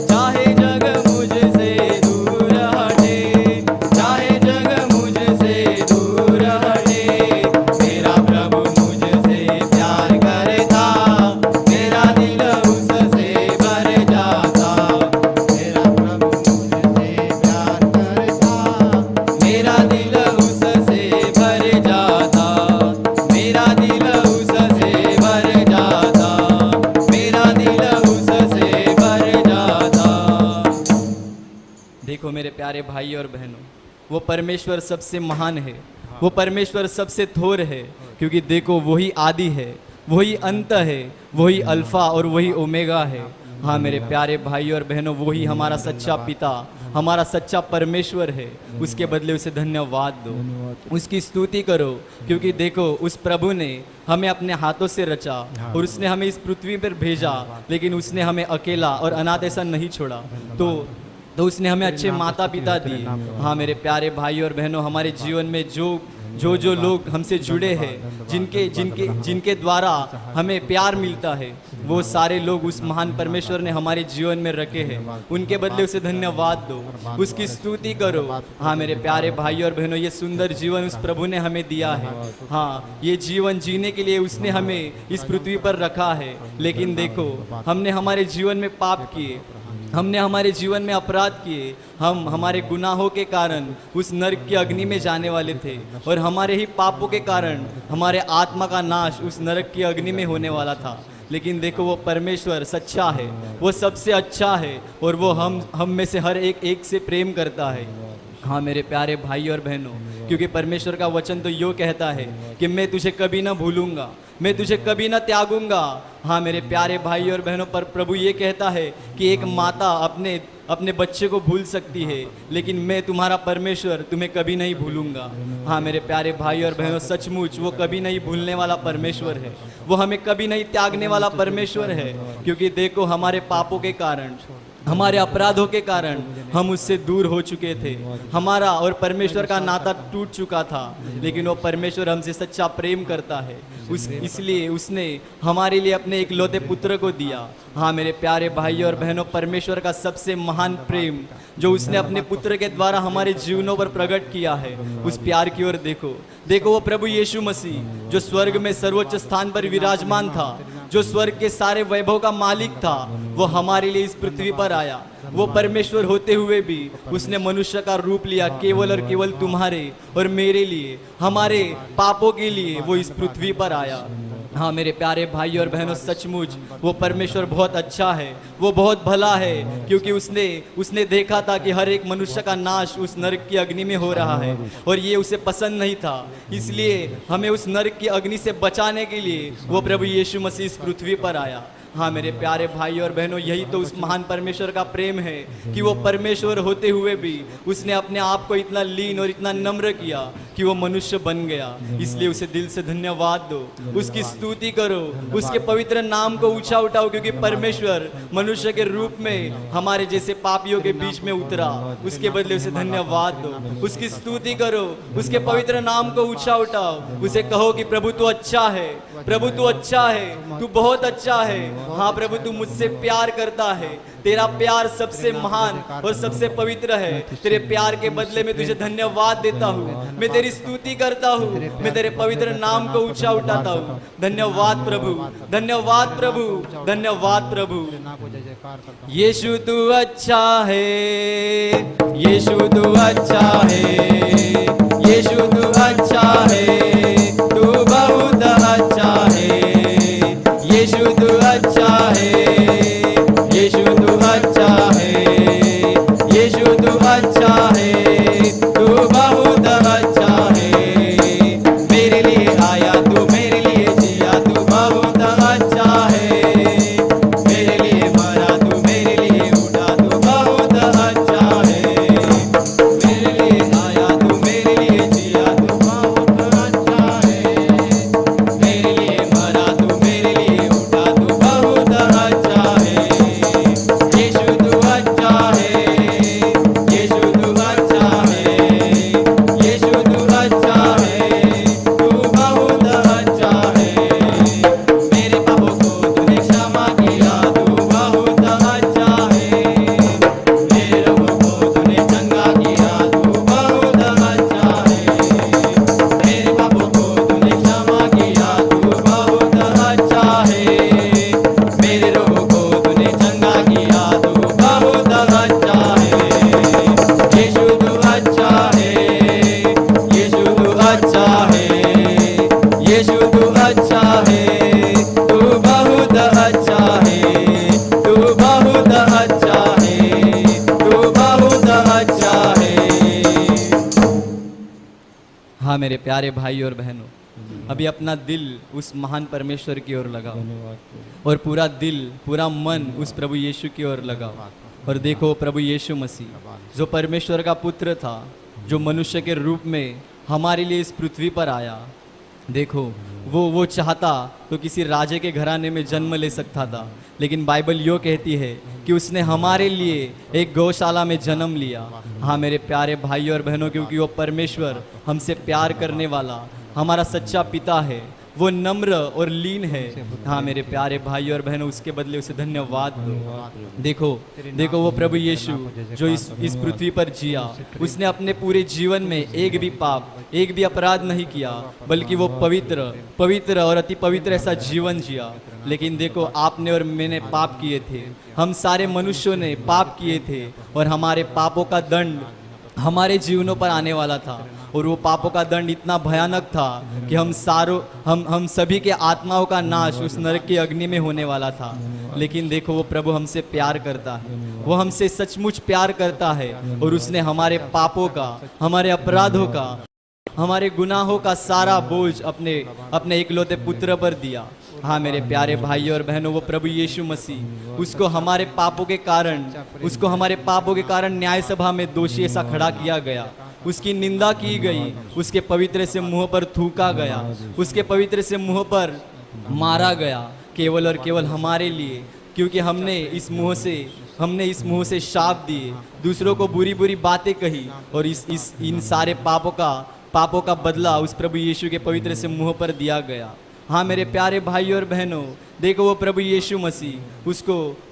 चाहे जग मुझसे दूर हटे, चाहे जग मुझसे दूर हटे, मेरा प्रभु मुझसे प्यार करता, मेरा दिल उससे भर जाता। मेरा प्रभु मुझसे प्यार करता, मेरा दिल उससे भर जाता। मेरा दिल उससे भर जाता, मेरा दिल उससे भर जाता। देखो मेरे प्यारे भाई और बहनों, वो परमेश्वर सबसे महान है, वो परमेश्वर सबसे थोर है, क्योंकि देखो वही आदि है, वही अंत है, वही अल्फा और वही ओमेगा है। हाँ मेरे प्यारे भाई और बहनों, वही हमारा सच्चा पिता, हमारा सच्चा परमेश्वर है। उसके बदले उसे धन्यवाद दो, उसकी स्तुति करो, क्योंकि देखो उस प्रभु ने हमें अपने हाथों से रचा और उसने हमें इस पृथ्वी पर भेजा, लेकिन उसने हमें अकेला और अनाथ ऐसा नहीं छोड़ा। तो तो उसने हमें अच्छे माता पिता दिए। हाँ मेरे प्यारे भाई और बहनों, हमारे जीवन में जो लोग हमसे जुड़े हैं, जिनके द्वारा हमें प्यार मिलता है, वो सारे लोग उस महान परमेश्वर ने हमारे जीवन में रखे हैं। उनके बदले उसे धन्यवाद दो, उसकी स्तुति करो। हाँ मेरे प्यारे भाई और बहनों, ये सुंदर जीवन उस प्रभु ने हमें दिया है। हाँ, ये जीवन जीने के लिए उसने हमें इस पृथ्वी पर रखा है। लेकिन देखो, हमने हमारे जीवन में पाप किए, हमने हमारे जीवन में अपराध किए, हम हमारे गुनाहों के कारण उस नरक की अग्नि में जाने वाले थे, और हमारे ही पापों के कारण हमारे आत्मा का नाश उस नरक की अग्नि में होने वाला था। लेकिन देखो, वो परमेश्वर सच्चा है, वो सबसे अच्छा है, और वो हम में से हर एक से प्रेम करता है। हाँ मेरे प्यारे भाई और बहनों, क्योंकि परमेश्वर का वचन तो यो कहता है कि मैं तुझे कभी ना भूलूंगा, मैं तुझे कभी ना त्यागूंगा। हाँ मेरे प्यारे भाई और बहनों, पर प्रभु ये कहता है कि एक माता अपने बच्चे को भूल सकती है, लेकिन मैं तुम्हारा परमेश्वर तुम्हें कभी नहीं भूलूंगा। हाँ मेरे प्यारे भाई और बहनों, सचमुच वो कभी नहीं भूलने वाला परमेश्वर है, वो हमें कभी नहीं त्यागने वाला परमेश्वर है। क्योंकि देखो, हमारे पापों के कारण, हमारे अपराधों के कारण हम उससे दूर हो चुके थे, हमारा और परमेश्वर का नाता टूट चुका था। लेकिन वो परमेश्वर हमसे सच्चा प्रेम करता है, इसलिए उसने हमारे लिए अपने इकलौते पुत्र को दिया। हाँ मेरे प्यारे भाई और बहनों, परमेश्वर का सबसे महान प्रेम जो उसने अपने पुत्र के द्वारा हमारे जीवनों पर प्रकट किया है, उस प्यार की ओर देखो। वो प्रभु यीशु मसीह जो स्वर्ग में सर्वोच्च स्थान पर विराजमान था, जो स्वर्ग के सारे वैभव का मालिक था, वो हमारे लिए इस पृथ्वी पर आया। वो परमेश्वर होते हुए भी उसने मनुष्य का रूप लिया, केवल और केवल तुम्हारे और मेरे लिए, हमारे पापों के लिए वो इस पृथ्वी पर आया। हाँ मेरे प्यारे भाई और बहनों, सचमुच वो परमेश्वर बहुत अच्छा है, वो बहुत भला है, क्योंकि उसने देखा था कि हर एक मनुष्य का नाश उस नरक की अग्नि में हो रहा है, और ये उसे पसंद नहीं था। इसलिए हमें उस नरक की अग्नि से बचाने के लिए वो प्रभु यीशु मसीह इस पृथ्वी पर आया। हाँ मेरे प्यारे भाई और बहनों, यही तो उस महान परमेश्वर का प्रेम है कि वो परमेश्वर होते हुए भी उसने अपने आप को इतना लीन और इतना नम्र किया कि वो मनुष्य बन गया। इसलिए उसे दिल से धन्यवाद दो, उसकी स्तुति करो, उसके पवित्र नाम को ऊंचा उठाओ, क्योंकि परमेश्वर मनुष्य के रूप में हमारे जैसे पापियों के बीच में उतरा। उसके बदले उसे धन्यवाद दो, उसकी स्तुति करो, उसके पवित्र नाम को ऊंचा उठाओ, उसे कहो कि प्रभु तू अच्छा है, प्रभु तू अच्छा है, तू बहुत अच्छा है। हाँ प्रभु, तू मुझसे प्यार करता है, तेरा प्यार सबसे महान और सबसे पवित्र है। तेरे प्यार के बदले में तुझे धन्यवाद देता हूँ, मैं तेरी स्तुति करता हूँ, मैं तेरे पवित्र नाम को ऊंचा उठाता हूँ। धन्यवाद प्रभु, धन्यवाद प्रभु, धन्यवाद प्रभु। यीशु तू अच्छा है, यीशु तू अच्छा है, यीशु तू अच्छा है, तू बहुत अच्छा है, यीशु तू अच्छा है, यीशु तू अच्छा है, यीशु तू अच्छा है, तू बहुत अच्छा है। मेरे लिए आया तू, मेरे लिए जिया, तू बहुत अच्छा है, मेरे लिए मरा तू, मेरे लिए उठा, तू बहुत अच्छा है, मेरे लिए आया तू, मेरे लिए जिया, तू बहुत अच्छा है, मेरे लिए मरा तू, मेरे लिए उठा, तू बहुत अच्छा है। यीशु तू अच्छा है, यीशु तू अच्छा है, यीशु तू अच्छा है, तू बहुत अच्छा है। मेरे पापों को तूने क्षमा किया, तू बहुत अच्छा है, मेरे रोगों को तूने चंगा किया, तू बहुत अच्छा है, मेरे पापों को तूने क्षमा किया, तू बहुत अच्छा है, मेरे रोगों को तूने चंगा किया, तू बहुत अच्छा है। यीशु तू अच्छा है, यीशु तू अच्छा है, यीशु तू अच्छा है, तू बहुत अच्छा है, तू बहुत अच्छा है, तू बहुत अच्छा है। हाँ मेरे प्यारे भाई और बहनों, अभी अपना दिल उस महान परमेश्वर की ओर लगाओ, और पूरा दिल, पूरा मन उस प्रभु यीशु की ओर लगाओ। और देखो, प्रभु यीशु मसीह जो परमेश्वर का पुत्र था, जो मनुष्य के रूप में हमारे लिए इस पृथ्वी पर आया, देखो वो चाहता तो किसी राजे के घराने में जन्म ले सकता था, लेकिन बाइबल यो कहती है कि उसने हमारे लिए एक गौशाला में जन्म लिया। हाँ मेरे प्यारे भाई और बहनों, क्योंकि वो परमेश्वर हमसे प्यार करने वाला हमारा सच्चा पिता है, वो नम्र और लीन है। हाँ मेरे प्यारे भाई और बहनों, उसके बदले उसे धन्यवाद दो। देखो वो प्रभु यीशु जो इस पृथ्वी पर जिया, उसने अपने पूरे जीवन में एक भी पाप, एक भी अपराध नहीं किया, बल्कि वो पवित्र और अति पवित्र ऐसा जीवन जिया। लेकिन देखो, आपने और मैंने पाप किए थे, हम सारे मनुष्यों ने पाप किए थे, और हमारे पापों का दंड हमारे जीवनों पर आने वाला था। और वो पापों का दंड इतना भयानक था कि हम सभी के आत्माओं का नाश उस नरक की अग्नि में होने वाला था। लेकिन देखो, वो प्रभु हमसे प्यार करता है, वो हमसे सचमुच प्यार करता है, और उसने हमारे पापों का, हमारे अपराधों का, हमारे गुनाहों का सारा बोझ अपने इकलौते पुत्र पर दिया। हाँ मेरे प्यारे भाई और बहनों, वो प्रभु यीशु मसीह, उसको हमारे पापों के कारण न्याय सभा में दोषी ऐसा खड़ा किया गया, उसकी निंदा की गई, उसके पवित्र से मुंह पर थूका गया, उसके पवित्र से मुंह पर मारा गया, केवल और केवल हमारे लिए, क्योंकि हमने इस मुंह से शाप दिए, दूसरों को बुरी बुरी बातें कही, और इन सारे पापों का बदला उस प्रभु यीशु के पवित्र से मुंह पर दिया गया। हाँ मेरे प्यारे भाई और बहनों, देखो वो प्रभु यीशु मसीह,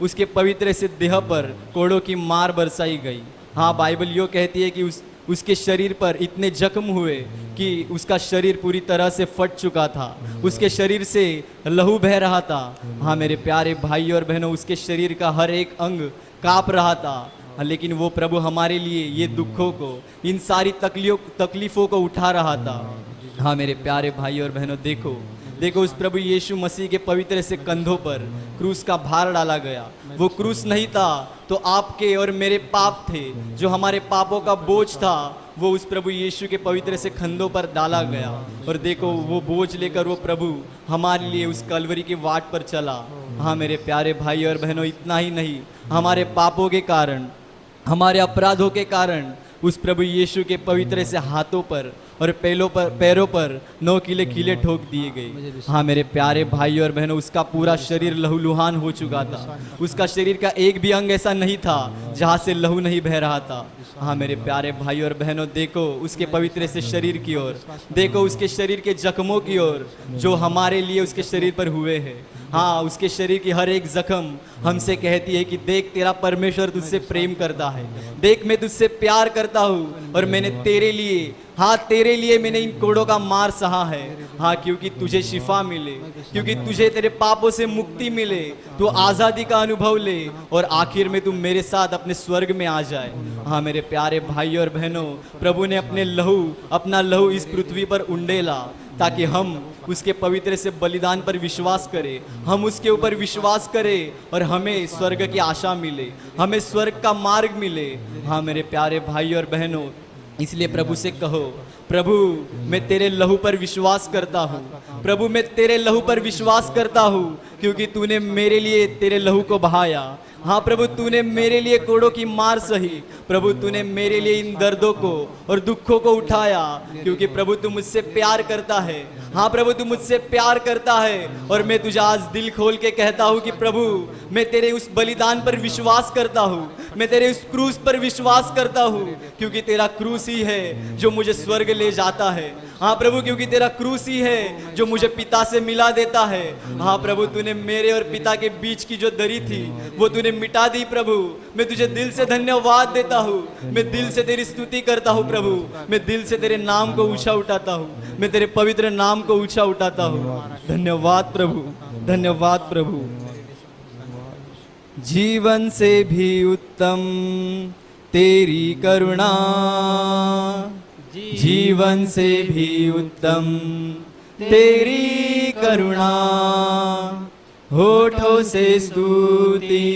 उसके पवित्र से देह पर कोड़ों की मार बरसाई गई। हाँ बाइबल यो कहती है कि उसके शरीर पर इतने जख्म हुए कि उसका शरीर पूरी तरह से फट चुका था, उसके शरीर से लहू बह रहा था। हाँ मेरे प्यारे भाई और बहनों, उसके शरीर का हर एक अंग कांप रहा था, लेकिन वो प्रभु हमारे लिए ये दुखों को, इन सारी तकलीफों को उठा रहा था। हाँ मेरे प्यारे भाई और बहनों, देखो उस प्रभु यीशु मसीह के पवित्र से कंधों पर क्रूस का भार डाला गया। वो क्रूस नहीं था तो आपके और मेरे पाप थे, जो हमारे पापों का बोझ था, वो उस प्रभु यीशु के पवित्र से कंधों पर डाला गया। और देखो वो बोझ लेकर वो प्रभु हमारे लिए उस कलवरी की वाट पर चला। हाँ मेरे प्यारे भाई और बहनों, इतना ही नहीं, हमारे पापों के कारण, हमारे अपराधों के कारण उस प्रभु यीशु के पवित्र से हाथों पर और पैरों पर 9 कीले ठोक दिए गए। हाँ मेरे प्यारे भाई और बहनों, उसका पूरा शरीर लहूलुहान हो चुका था, उसका शरीर का एक भी अंग ऐसा नहीं था जहाँ से लहू नहीं बह रहा था। हाँ मेरे प्यारे भाई और बहनों, देखो उसके पवित्र से शरीर की ओर, देखो उसके शरीर के जख्मों की ओर जो हमारे लिए उसके शरीर पर हुए हैं। हाँ, उसके शरीर की हर एक जख्म हमसे कहती है कि देख, तेरा परमेश्वर तुझसे प्रेम करता है, देख मैं तुझसे प्यार करता हूँ, और मैंने तेरे लिए मैंने इन कोड़ों का मार सहा है। हाँ, क्योंकि तुझे शिफा मिले, क्योंकि तुझे तेरे पापों से मुक्ति मिले, तू आज़ादी का अनुभव ले, और आखिर में तू मेरे साथ अपने स्वर्ग में आ जाए। हाँ मेरे प्यारे भाई और बहनों, प्रभु ने अपना लहू इस पृथ्वी पर उंडेला ताकि हम उसके पवित्र से बलिदान पर विश्वास करें, हम उसके ऊपर विश्वास करें, और हमें स्वर्ग की आशा मिले, हमें स्वर्ग का मार्ग मिले। हाँ मेरे प्यारे भाई और बहनों, इसलिए प्रभु से कहो, प्रभु मैं तेरे लहू पर विश्वास करता हूँ, प्रभु मैं तेरे लहू पर विश्वास करता हूँ, क्योंकि तूने मेरे लिए तेरे लहू को बहाया। हाँ प्रभु, तूने मेरे लिए कोड़ों की मार सही, प्रभु तूने मेरे लिए इन दर्दों को और दुखों को उठाया, क्योंकि प्रभु तू मुझसे प्यार करता है। हाँ प्रभु, तू मुझसे प्यार करता है, और मैं तुझे आज दिल खोल के कहता हूँ कि प्रभु मैं तेरे उस बलिदान पर विश्वास करता हूँ, मैं तेरे उस क्रूस पर विश्वास करता हूँ, क्योंकि तेरा क्रूस ही है जो मुझे स्वर्ग ले जाता है। हाँ प्रभु, क्योंकि तेरा क्रूस ही है जो मुझे पिता से मिला देता है। हाँ प्रभु, तूने मेरे और पिता के बीच की जो दरी थी वो तूने मिटा दी। प्रभु मैं तुझे दिल से धन्यवाद देता हूँ, मैं दिल से तेरी स्तुति करता हूँ। प्रभु मैं दिल से तेरे नाम को ऊंचा उठाता हूँ, मैं तेरे पवित्र नाम को ऊंचा उठाता हूँ। धन्यवाद प्रभु, धन्यवाद प्रभु। जीवन से भी उत्तम तेरी करुणा, जीवन से भी उत्तम तेरी करुणा, होठों से स्तुति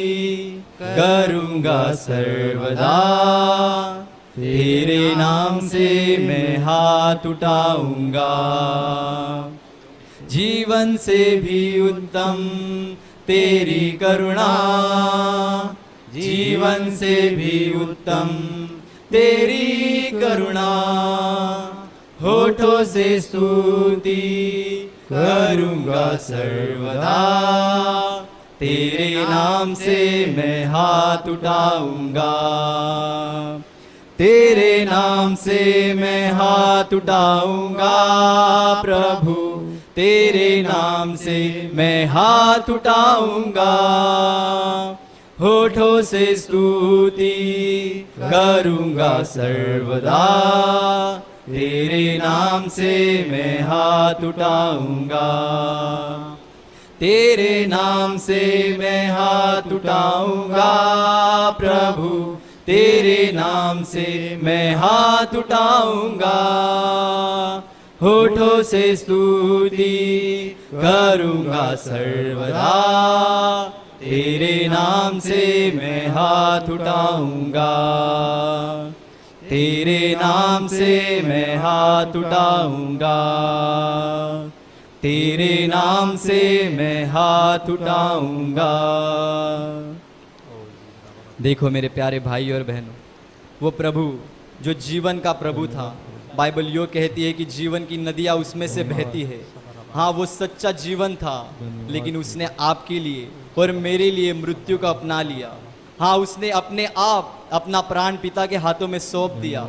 करूँगा सर्वदा, तेरे नाम से मैं हाथ उठाऊंगा। जीवन से भी उत्तम तेरी करुणा, जीवन से भी उत्तम तेरी करुणा, होठों से स्तुति करूंगा सर्वदा, तेरे नाम से मैं हाथ उठाऊंगा, तेरे नाम से मैं हाथ उठाऊंगा प्रभु, तेरे नाम से मैं हाथ उठाऊंगा, होठों से स्तुति करूंगा सर्वदा, तेरे नाम से मैं हाथ उठाऊंगा, तेरे नाम से मैं हाथ उठाऊंगा प्रभु, तेरे नाम से मैं हाथ उठाऊंगा, होठों से स्तुति करूंगा सर्वदा, तेरे नाम से मैं हाथ उठाऊंगा, तेरे नाम से मैं हाथ उठाऊंगा, तेरे नाम से मैं हाथ उठाऊंगा। देखो मेरे प्यारे भाई और बहनों, वो प्रभु जो जीवन का प्रभु था, बाइबल यो कहती है कि जीवन की नदियाँ उसमें से बहती है। हाँ, वो सच्चा जीवन था, लेकिन उसने आपके लिए और मेरे लिए मृत्यु को अपना लिया। हाँ, उसने अपने आप अपना प्राण पिता के हाथों में सौंप दिया।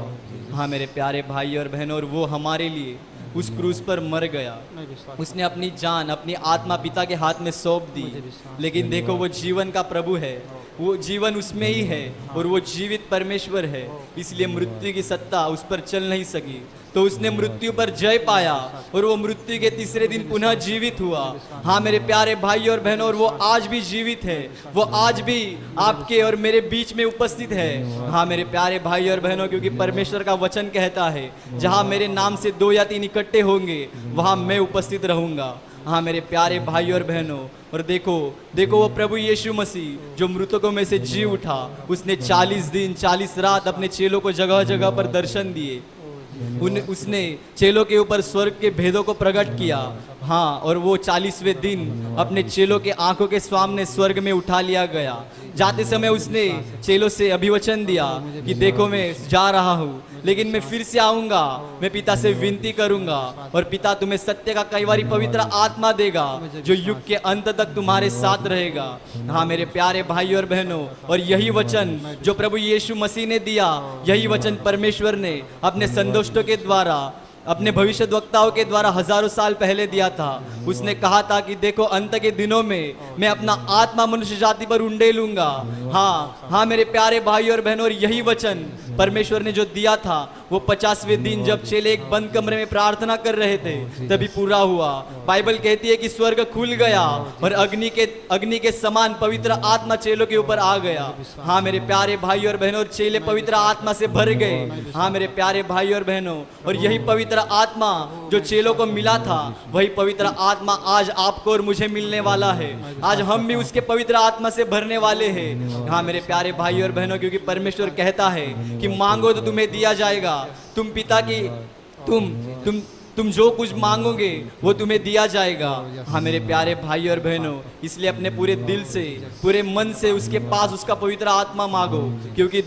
हाँ मेरे प्यारे भाई और बहनों, और वो हमारे लिए उस क्रूस पर मर गया। उसने अपनी जान, अपनी आत्मा पिता के हाथ में सौंप दी। लेकिन देखो, वो जीवन का प्रभु है, वो जीवन उसमें ही है और वो जीवित परमेश्वर है, इसलिए मृत्यु की सत्ता उस पर चल नहीं सकी। तो उसने मृत्यु पर जय पाया और वो मृत्यु के तीसरे दिन पुनः जीवित हुआ। हाँ मेरे प्यारे भाई और बहनों, और वो आज भी जीवित है, वो आज भी आपके और मेरे बीच में उपस्थित है। हाँ मेरे प्यारे भाई और बहनों, क्योंकि परमेश्वर का वचन कहता है, जहाँ मेरे नाम से 2 या 3 इकट्ठे होंगे, वहाँ मैं उपस्थित रहूंगा। हाँ मेरे प्यारे भाई और बहनों, और देखो देखो, वो प्रभु यीशु मसीह जो मृतकों में से जी उठा, उसने 40 दिन 40 रात अपने चेलों को जगह जगह पर दर्शन दिए। उसने चेलों के ऊपर स्वर्ग के भेदों को प्रकट किया। हाँ, और वो 40वें दिन अपने चेलों के आंखों के सामने स्वर्ग में उठा लिया गया। जाते समय उसने चेलों से अभिवचन दिया कि देखो मैं जा रहा हूँ, लेकिन मैं फिर से आऊंगा, मैं पिता से विनती करूंगा और पिता तुम्हें सत्य का कैवारी पवित्र आत्मा देगा, जो युग के अंत तक तुम्हारे साथ रहेगा। हाँ मेरे प्यारे भाई और बहनों, और यही वचन जो प्रभु यीशु मसीह ने दिया, यही वचन परमेश्वर ने अपने संतोषों के द्वारा, अपने भविष्यद्वक्ताओं के द्वारा हजारों साल पहले दिया था। उसने कहा था कि देखो, अंत के दिनों में मैं अपना आत्मा मनुष्य जाति पर उंडेलूंगा। हाँ मेरे प्यारे भाई और बहनों, और यही वचन परमेश्वर ने जो दिया था, वो 50वें दिन जब चेले एक बंद कमरे में प्रार्थना कर रहे थे, तभी पूरा हुआ। बाइबल कहती है कि स्वर्ग खुल गया और अग्नि के समान पवित्र आत्मा चेलों के ऊपर आ गया। हाँ मेरे प्यारे भाई और बहनों, चेले पवित्र आत्मा से भर गए। हाँ मेरे प्यारे भाई और बहनों, और यही पवित्र आत्मा जो चेलों को मिला था, वही पवित्र आत्मा आज आपको और मुझे मिलने वाला है। आज हम भी उसके पवित्र आत्मा से भरने वाले हैं। हाँ मेरे प्यारे भाई और बहनों, क्योंकि परमेश्वर कहता है कि मांगो तो तुम्हें दिया जाएगा। तुम पिता की तुम जो कुछ मांगोगे वो तुम्हें दिया जाएगा। हाँ मेरे प्यारे भाई और बहनों, इसलिए अपने पूरे दिल से, पूरे मन से उसके पास उसका पवित्र आत्मा मांगो। क्योंकि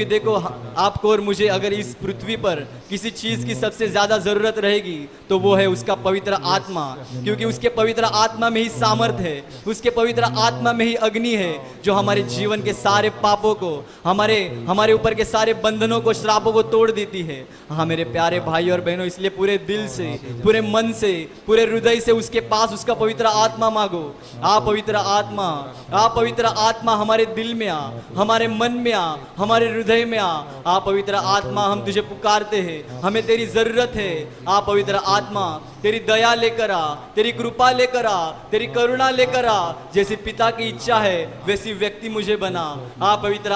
देखो आपको और मुझे अगर इस पृथ्वी पर किसी चीज की सबसे ज्यादा जरूरत रहेगी तो वो है उसका पवित्र आत्मा। क्योंकि उसके पवित्र आत्मा में ही सामर्थ है, उसके पवित्र आत्मा में ही अग्नि है, जो हमारे जीवन के सारे पापों को, हमारे ऊपर के सारे बंधनों को, श्रापों को तोड़ देती है। हाँ मेरे प्यारे भाई और बहनों, इसलिए पूरे दिल से, पूरे मन से, पूरे हृदय से उसके पास उसका पवित्र आत्मा मांगो। आप पवित्र आत्मा हमारे दिल में आ, हमारे मन में आ, हमारे हृदय में आ। आप पवित्र आत्मा, हम तुझे पुकारते हैं, हमें तेरी जरूरत है। आप पवित्र आत्मा, तेरी दया लेकर आ, तेरी कृपा लेकर आ, तेरी करुणा लेकर आ। जैसी पिता की इच्छा है वैसी व्यक्ति मुझे बना। आप पवित्र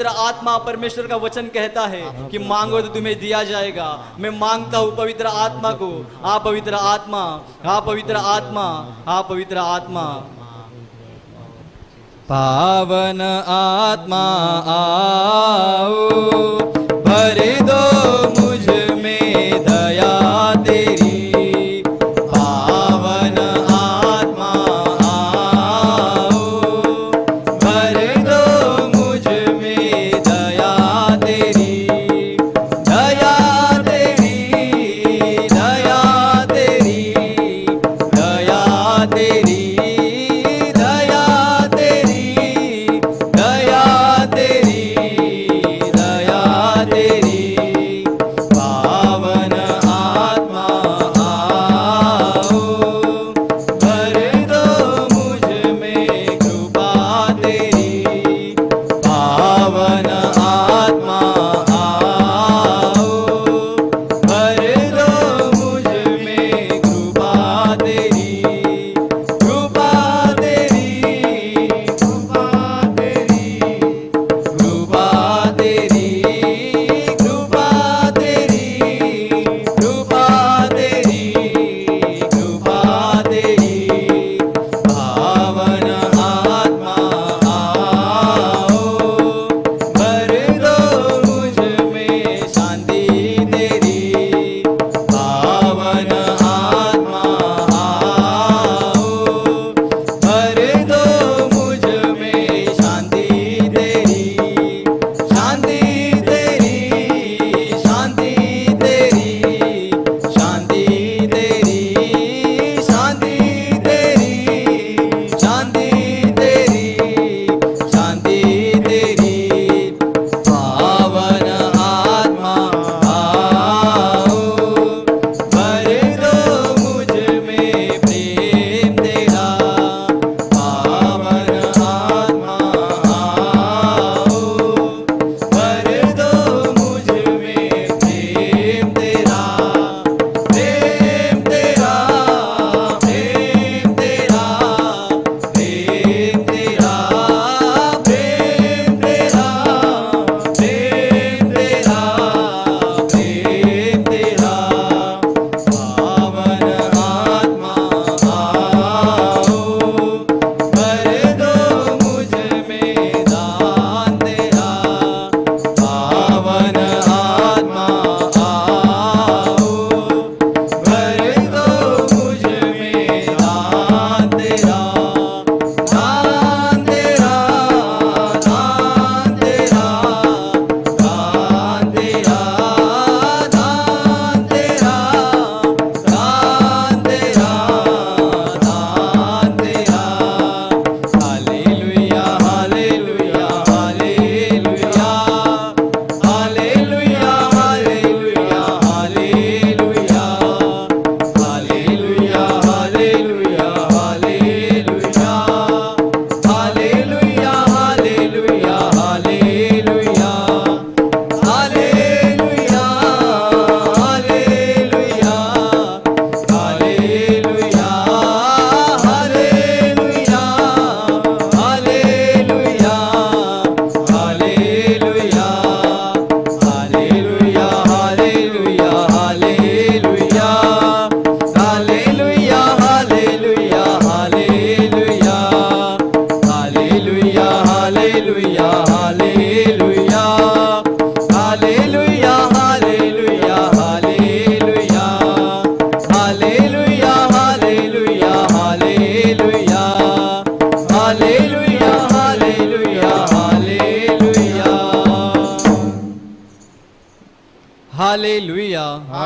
आत्मा, परमेश्वर का वचन कहता है कि मांगो तो तुम्हें दिया जाएगा। मैं मांगता हूँ पवित्र आत्मा को। आप पवित्र आत्मा, आप पवित्र आत्मा, आप पवित्र आत्मा। पावन आत्मा आओ, भर दो मुझ में दया तेरी। पावन आत्मा आओ, भर दो मुझ में दया तेरी। दया तेरी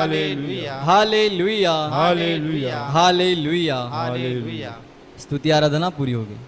hallelujah hallelujah hallelujah hallelujah. Hallelujah. स्तुति आराधना पूरी हो गई।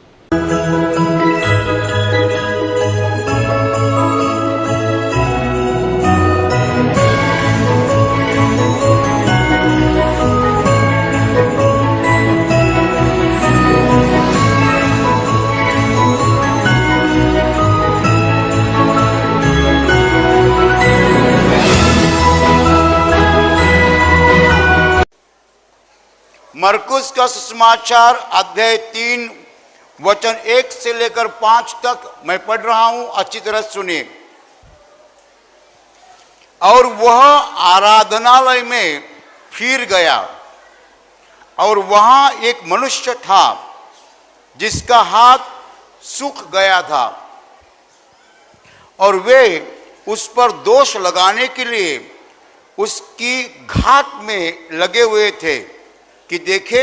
मरकुस का सुसमाचार अध्याय 3 वचन 1 से लेकर 5 तक मैं पढ़ रहा हूं, अच्छी तरह सुनिए। और वह आराधनालय में फिर गया और वहां एक मनुष्य था जिसका हाथ सूख गया था और वे उस पर दोष लगाने के लिए उसकी घात में लगे हुए थे कि देखे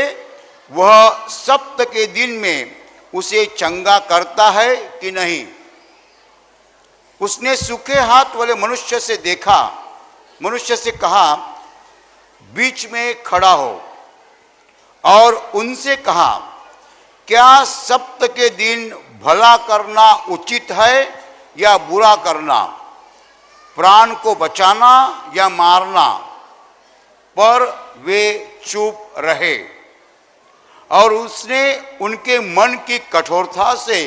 वह सप्त के दिन में उसे चंगा करता है कि नहीं। उसने सूखे हाथ वाले मनुष्य से देखा, मनुष्य से कहा बीच में खड़ा हो और उनसे कहा क्या सप्त के दिन भला करना उचित है या बुरा करना, प्राण को बचाना या मारना। पर वे चुप रहे और उसने उनके मन की कठोरता से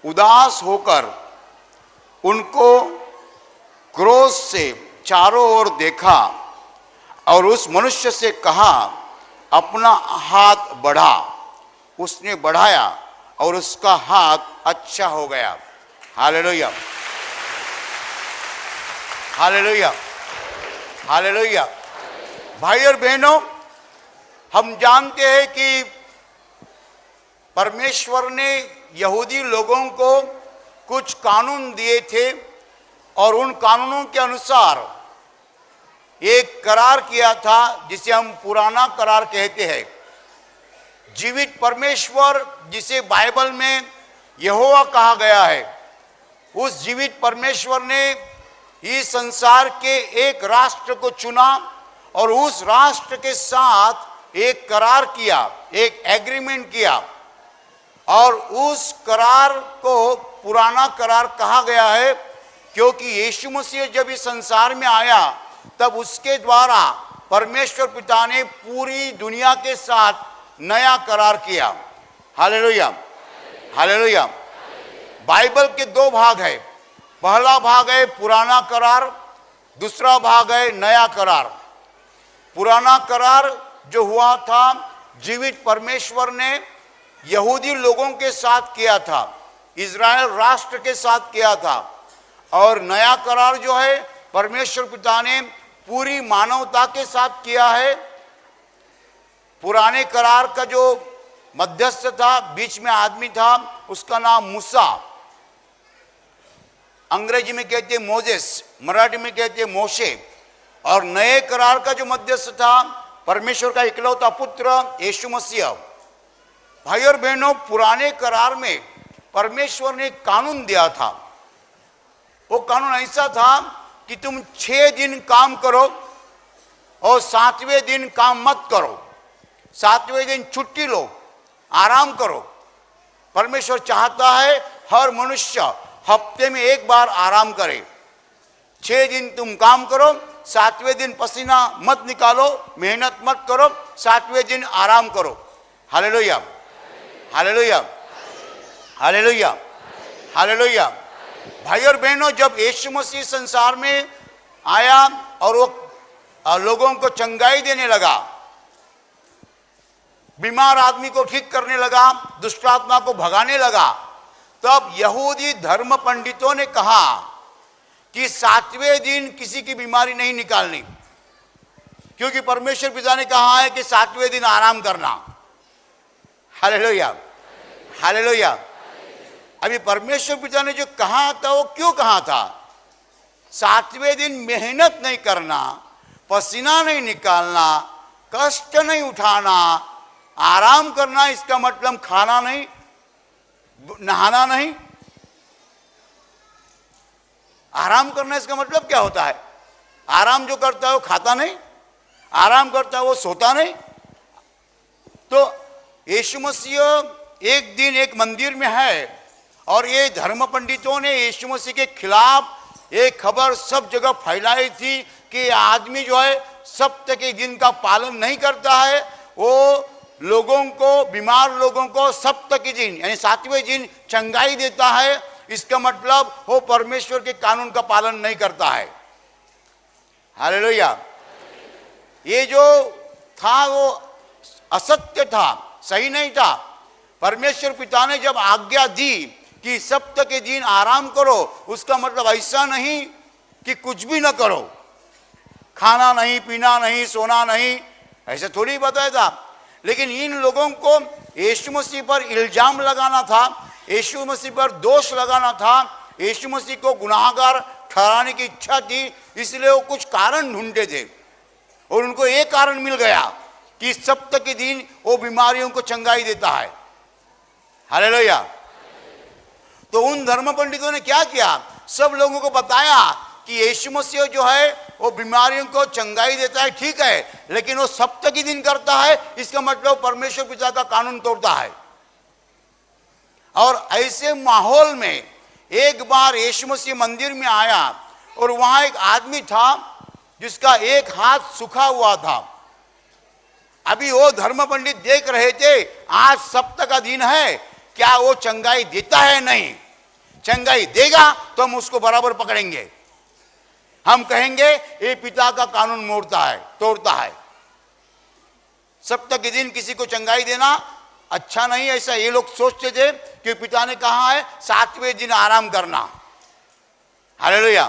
उदास होकर उनको क्रोध से चारों ओर देखा और उस मनुष्य से कहा अपना हाथ बढ़ा। उसने बढ़ाया और उसका हाथ अच्छा हो गया। Hallelujah hallelujah hallelujah. भाई और बहनों, हम जानते हैं कि परमेश्वर ने यहूदी लोगों को कुछ कानून दिए थे और उन कानूनों के अनुसार एक करार किया था जिसे हम पुराना करार कहते हैं। जीवित परमेश्वर जिसे बाइबल में यहोवा कहा गया है, उस जीवित परमेश्वर ने इस संसार के एक राष्ट्र को चुना और उस राष्ट्र के साथ एक करार किया, एक एग्रीमेंट किया और उस करार को पुराना करार कहा गया है क्योंकि यीशु मसीह जब इस संसार में आया तब उसके द्वारा परमेश्वर पिता ने पूरी दुनिया के साथ नया करार किया। Hallelujah hallelujah. बाइबल के दो भाग है, पहला भाग है पुराना करार, दूसरा भाग है नया करार। पुराना करार जो हुआ था जीवित परमेश्वर ने यहूदी लोगों के साथ किया था, इज़राइल राष्ट्र के साथ किया था, और नया करार जो है परमेश्वर पिता ने पूरी मानवता के साथ किया है। पुराने करार का जो मध्यस्थ था, बीच में आदमी था, उसका नाम मूसा, अंग्रेजी में कहते हैं मोजेस, मराठी में कहते हैं मोशे। और नए करार का जो मध्यस्थ था परमेश्वर का इकलौता पुत्र यीशु मसीह। भाई और बहनों, पुराने करार में परमेश्वर ने कानून दिया था। वो कानून ऐसा था कि तुम 6 दिन काम करो और 7वें दिन काम मत करो, 7वें दिन छुट्टी लो, आराम करो। परमेश्वर चाहता है हर मनुष्य हफ्ते में एक बार आराम करे। 6 दिन तुम काम करो, 7वें दिन पसीना मत निकालो, मेहनत मत करो, 7वें दिन आराम करो। Hallelujah hallelujah hallelujah hallelujah. भाई और बहनों, जब यीशु मसीह संसार में आया और वो लोगों को चंगाई देने लगा, बीमार आदमी को ठीक करने लगा, दुष्ट आत्मा को भगाने लगा, तब यहूदी धर्म पंडितों ने कहा कि 7वें दिन किसी की बीमारी नहीं निकालनी, क्योंकि परमेश्वर पिता ने कहा है कि 7वें दिन आराम करना। Hallelujah hallelujah. अभी परमेश्वर पिता ने जो कहा था वो क्यों कहा था? 7वें दिन मेहनत नहीं करना, पसीना नहीं निकालना, कष्ट नहीं उठाना, आराम करना। इसका मतलब खाना नहीं, नहाना नहीं। आराम करना इसका मतलब क्या होता है? आराम जो करता है वो खाता नहीं, आराम करता है, वो सोता नहीं। तो यीशु मसीह एक दिन एक मंदिर में है और ये धर्म पंडितों ने यीशु मसीह के खिलाफ एक खबर सब जगह फैलाई थी कि आदमी जो है सप्ताह के दिन का पालन नहीं करता है, वो लोगों को, बीमार लोगों को सप्ताह के दिन यानी 7वें दिन चंगाई देता है। इसका मतलब वो परमेश्वर के कानून का पालन नहीं करता है। हालेलुया। ये जो था वो असत्य था, सही नहीं था। परमेश्वर पिता ने जब आज्ञा दी कि सप्ताह के दिन आराम करो, उसका मतलब ऐसा नहीं कि कुछ भी ना करो, खाना नहीं, पीना नहीं, सोना नहीं, ऐसे थोड़ी बताया था। लेकिन इन लोगों को यीशु मसीह पर इल्जाम लगाना था, यीशु मसीह पर दोष लगाना था, यीशु मसीह को गुनाहगार ठहराने की इच्छा थी, इसलिए वो कुछ कारण ढूंढते थे और उनको एक कारण मिल गया कि सप्ताह के दिन वो बीमारियों को चंगाई देता है। हालेलुया। तो उन धर्म पंडितों ने क्या किया, सब लोगों को बताया कि यीशु मसीह जो है वो बीमारियों को चंगाई देता है, ठीक है, लेकिन वो सप्ताह के दिन करता है, इसका मतलब परमेश्वर पिता का कानून तोड़ता है। और ऐसे माहौल में एक बार यीशु मसीह मंदिर में आया और वहां एक आदमी था जिसका एक हाथ सूखा हुआ था। अभी वो धर्म पंडित देख रहे थे आज सप्ताह का दिन है, क्या वो चंगाई देता है? नहीं, चंगाई देगा तो हम उसको बराबर पकड़ेंगे, हम कहेंगे ये पिता का कानून तोड़ता है। सप्ताह के दिन किसी को चंगाई देना अच्छा नहीं, ऐसा ये लोग सोचते थे कि पिता ने कहा है 7वें दिन आराम करना। हालेलुया।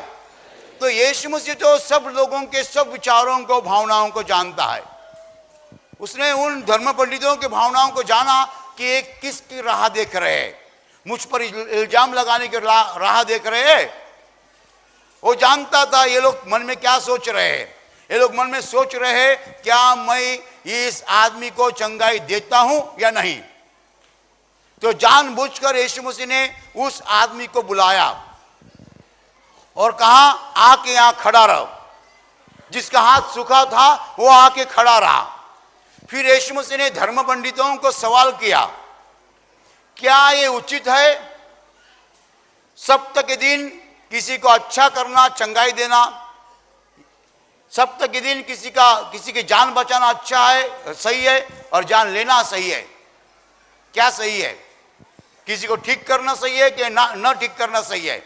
तो यीशु मसीह तो सब लोगों के सब विचारों को, भावनाओं को जानता है। उसने उन धर्म पंडितों के भावनाओं को जाना कि ये किसकी राह देख रहे हैं, मुझ पर इल्जाम लगाने की राह देख रहे हैं। वो जानता था ये लोग मन में क्या सोच रहे हैं। ये लोग मन में सोच रहे हैं क्या मैं इस आदमी को चंगाई देता हूं या नहीं। तो जानबूझकर यीशु मसीह ने उस आदमी को बुलाया और कहा आके यहां खड़ा रहो। जिसका हाथ सूखा था वो आके खड़ा रहा। फिर यीशु मसीह ने धर्म पंडितों को सवाल किया, क्या ये उचित है सप्ताह के दिन किसी को अच्छा करना, चंगाई देना? सप्ताह के दिन किसी की जान बचाना अच्छा है, सही है, और जान लेना सही है? क्या सही है? किसी को ठीक करना सही है कि ना ठीक करना सही है?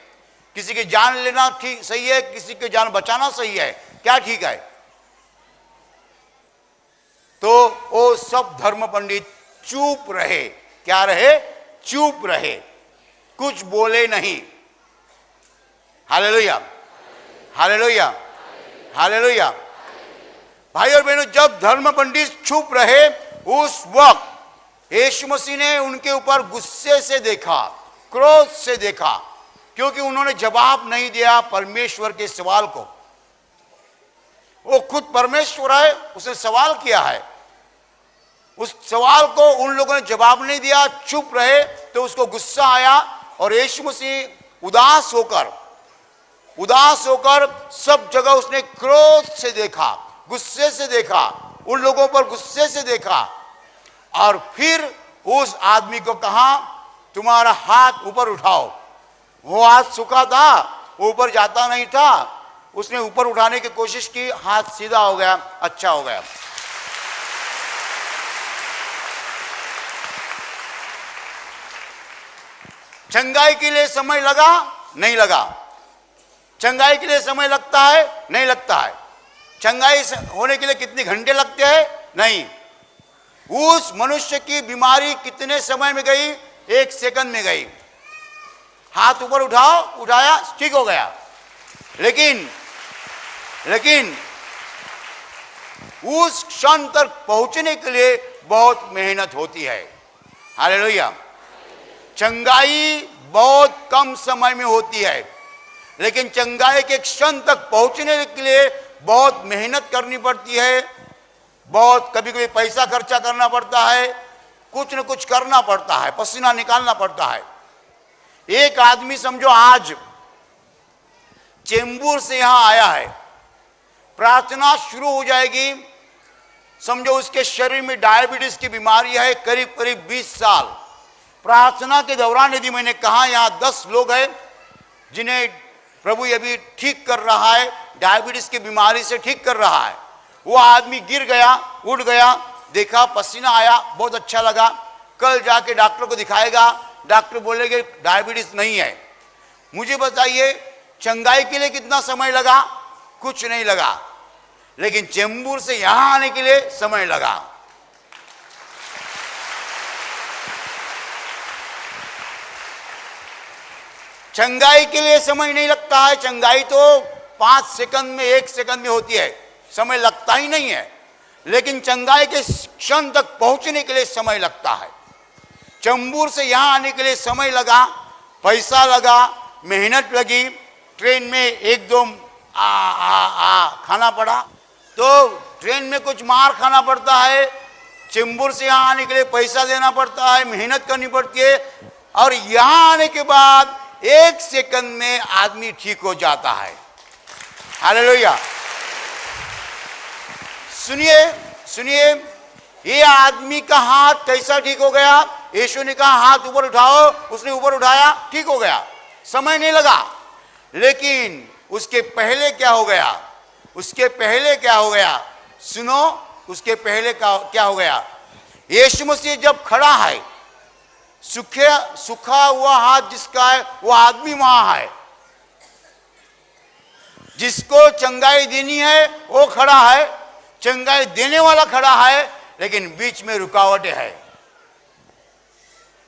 किसी की जान लेना ठीक सही है, किसी की जान बचाना सही है? क्या ठीक है? तो वो सब धर्म पंडित चुप रहे। क्या रहे? चुप रहे, कुछ बोले नहीं। Hallelujah, hallelujah, hallelujah. भाई और बहनों, जब धर्म पंडित चुप रहे उस वक्त यीशु मसीह ने उनके ऊपर गुस्से से देखा, क्रोध से देखा, क्योंकि उन्होंने जवाब नहीं दिया परमेश्वर के सवाल को। वो खुद परमेश्वर है, उसने सवाल किया है, उस सवाल को उन लोगों ने जवाब नहीं दिया, चुप रहे, तो उसको गुस्सा आया और यीशु मसीह उदास होकर सब जगह उसने क्रोध से देखा, गुस्से से देखा, उन लोगों पर गुस्से से देखा। और फिर उस आदमी को कहा तुम्हारा हाथ ऊपर उठाओ। वो हाथ सूखा था, ऊपर जाता नहीं था, उसने ऊपर उठाने की कोशिश की, हाथ सीधा हो गया, अच्छा हो गया। चंगाई के लिए समय लगा? नहीं लगा। चंगाई के लिए समय लगता है? नहीं लगता है। चंगाई होने के लिए कितने घंटे लगते हैं? नहीं। उस मनुष्य की बीमारी कितने समय में गई? 1 सेकंड में गई। हाथ ऊपर उठाया, ठीक हो गया। लेकिन उस क्षण तक पहुंचने के लिए बहुत मेहनत होती है। हालेलुया। चंगाई बहुत कम समय में होती है, लेकिन चंगाई के क्षण तक पहुंचने के लिए बहुत मेहनत करनी पड़ती है, बहुत कभी कभी पैसा खर्चा करना पड़ता है, कुछ न कुछ करना पड़ता है, पसीना निकालना पड़ता है। एक आदमी समझो आज चेंबूर से यहां आया है, प्रार्थना शुरू हो जाएगी समझो उसके शरीर में डायबिटीज की बीमारी है करीब करीब 20 साल। प्रार्थना के दौरान यदि मैंने कहा यहाँ 10 लोग हैं जिन्हें प्रभु ये भी ठीक कर रहा है, डायबिटीज की बीमारी से ठीक कर रहा है, वो आदमी गिर गया, उठ गया, देखा पसीना आया, बहुत अच्छा लगा, कल जाके डॉक्टर को दिखाएगा, डॉक्टर बोलेंगे डायबिटीज नहीं है। मुझे बताइए चंगाई के लिए कितना समय लगा? कुछ नहीं लगा, लेकिन चेंबूर से यहां आने के लिए समय लगा। चंगाई के लिए समय नहीं लगता है, चंगाई तो 5 सेकंड में 1 सेकंड में होती है, समय लगता ही नहीं है, लेकिन चंगाई के क्षण तक पहुंचने के लिए समय लगता है। चेंबूर से यहां आने के लिए समय लगा, पैसा लगा, मेहनत लगी, ट्रेन में 1-2 खाना पड़ा, तो ट्रेन में कुछ मार खाना पड़ता है, चेंबूर से यहां आने के लिए पैसा देना पड़ता है, मेहनत करनी पड़ती है, और यहां आने के बाद 1 सेकंड में आदमी ठीक हो जाता है। हालेलुया। सुनिए सुनिए, ये आदमी का हाथ कैसा ठीक हो गया? यीशु ने कहा हाथ ऊपर उठाओ, उसने ऊपर उठाया, ठीक हो गया, समय नहीं लगा। लेकिन उसके पहले क्या हो गया? उसके पहले क्या हो गया? सुनो, उसके पहले क्या हो गया? यीशु मसीह जब खड़ा है, सूखा हुआ हाथ जिसका है वो आदमी वहां है, जिसको चंगाई देनी है वो खड़ा है, चंगाई देने वाला खड़ा है, लेकिन बीच में रुकावटें है।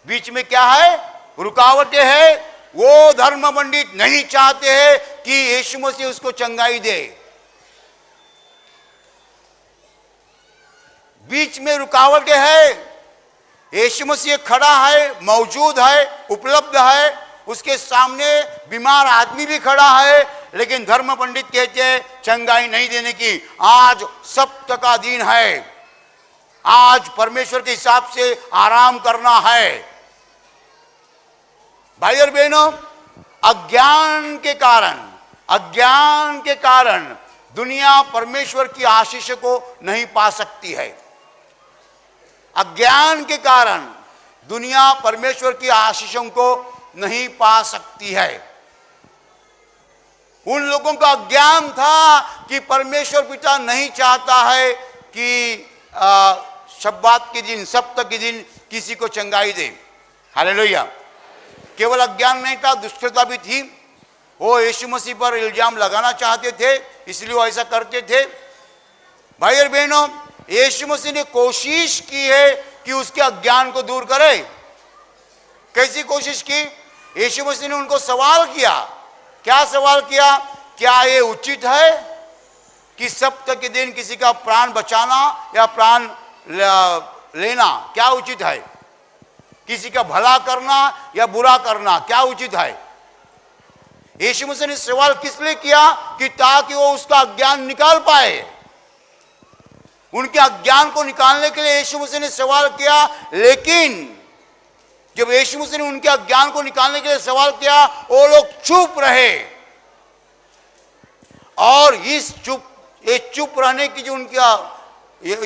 बीच में क्या है? रुकावटें है। वो धर्म पंडित नहीं चाहते हैं कि यीशु मसीह उसको चंगाई दे। बीच में रुकावटें है। यीशु मसीह खड़ा है, मौजूद है, उपलब्ध है, उसके सामने बीमार आदमी भी खड़ा है, लेकिन धर्म पंडित कहते हैं चंगाई नहीं देने की। आज सप्त का दिन है, आज परमेश्वर के हिसाब से आराम करना है। भाई और बहनों, अज्ञान के कारण दुनिया परमेश्वर की आशीष को नहीं पा सकती है। अज्ञान के कारण दुनिया परमेश्वर की आशीषों को नहीं पा सकती है। उन लोगों का अज्ञान था कि परमेश्वर पिता नहीं चाहता है कि शब्बात के दिन, सप्ताह के दिन किसी को चंगाई दे। हालेलुया। केवल अज्ञान नहीं था, दुष्टता भी थी। वो यीशु मसीह पर इल्जाम लगाना चाहते थे, इसलिए वो ऐसा करते थे। भाई और बहनों, यीशु मसीह ने कोशिश की है कि उसके अज्ञान को दूर करे। कैसी कोशिश की? यीशु मसीह ने उनको सवाल किया। क्या सवाल किया? क्या ये उचित है कि सप्ताह के दिन किसी का प्राण बचाना या प्राण लेना क्या उचित है? किसी का भला करना या बुरा करना क्या उचित है? यीशु मसीह ने सवाल किस लिए किया? कि ताकि वो उसका अज्ञान निकाल पाए। उनके अज्ञान को निकालने के लिए यीशु मसीह ने सवाल किया। लेकिन जब यीशु मसीह ने उनके अज्ञान को निकालने के लिए सवाल किया, वो लोग चुप रहे। और इस चुप रहने की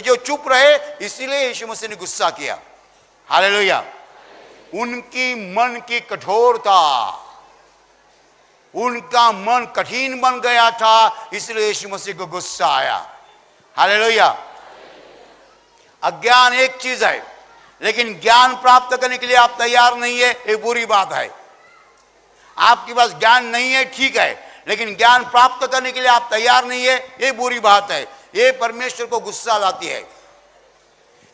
जो चुप रहे, इसीलिए यीशु मसीह ने गुस्सा किया। हालेलुया। उनकी मन की कठोरता, उनका मन कठिन बन गया था, इसलिए यीशु मसीह को गुस्सा आया। हालेलुया। अज्ञान एक चीज है, लेकिन ज्ञान प्राप्त करने के लिए आप तैयार नहीं है, ये बुरी बात है। आपके पास ज्ञान नहीं है, ठीक है, लेकिन ज्ञान प्राप्त करने के लिए आप तैयार नहीं है, ये बुरी बात है। ये परमेश्वर को गुस्सा लाती है।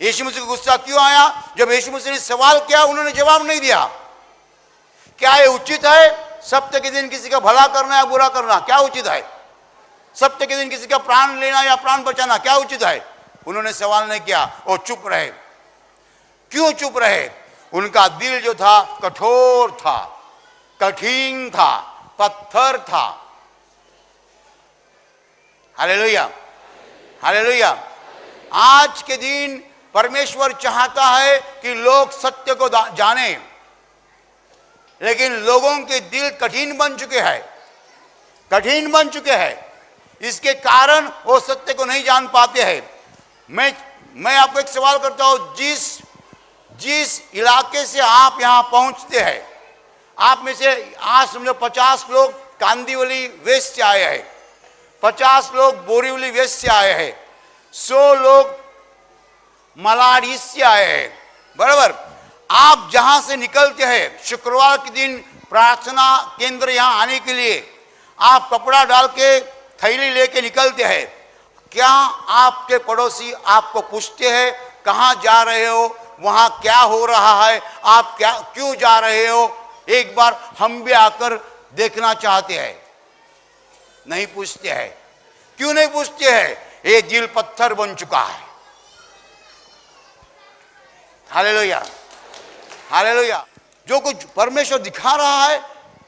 यीशु मसीह को गुस्सा क्यों आया? जब यीशु मसीह ने सवाल किया, उन्होंने जवाब नहीं दिया। क्या ये उचित है सप्ताह के दिन किसी का भला करना या बुरा करना? क्या उचित है? सप्ताह के दिन किसी का प्राण लेना या प्राण बचाना क्या उचित है? उन्होंने सवाल नहीं किया, वो चुप रहे। क्यों चुप रहे? उनका दिल जो था कठोर था, कठिन था, पत्थर था। हालेलुया। हालेलुया। आज के दिन परमेश्वर चाहता है कि लोग सत्य को जाने, लेकिन लोगों के दिल कठिन बन चुके हैं, कठिन बन चुके हैं। इसके कारण वो सत्य को नहीं जान पाते हैं। मैं मैं आपको एक सवाल करता हूं, जिस इलाके से आप यहां पहुंचते हैं, आप में से आज समझो 50 लोग कांदीवली वेस्ट से आए हैं, 50 लोग बोरीवली वेस्ट से आए हैं, 100 लोग मलाड ईस्ट से आए हैं, बराबर। आप जहां से निकलते हैं शुक्रवार के दिन प्रार्थना केंद्र यहां आने के लिए, आप कपड़ा डाल के थैली लेके निकलते हैं, क्या आपके पड़ोसी आपको पूछते हैं कहां जा रहे हो, वहां क्या हो रहा है, आप क्या क्यों जा रहे हो, एक बार हम भी आकर देखना चाहते हैं? नहीं पूछते हैं। क्यों नहीं पूछते हैं? ये दिल पत्थर बन चुका है। हालेलुया, हालेलुया। जो कुछ परमेश्वर दिखा रहा है,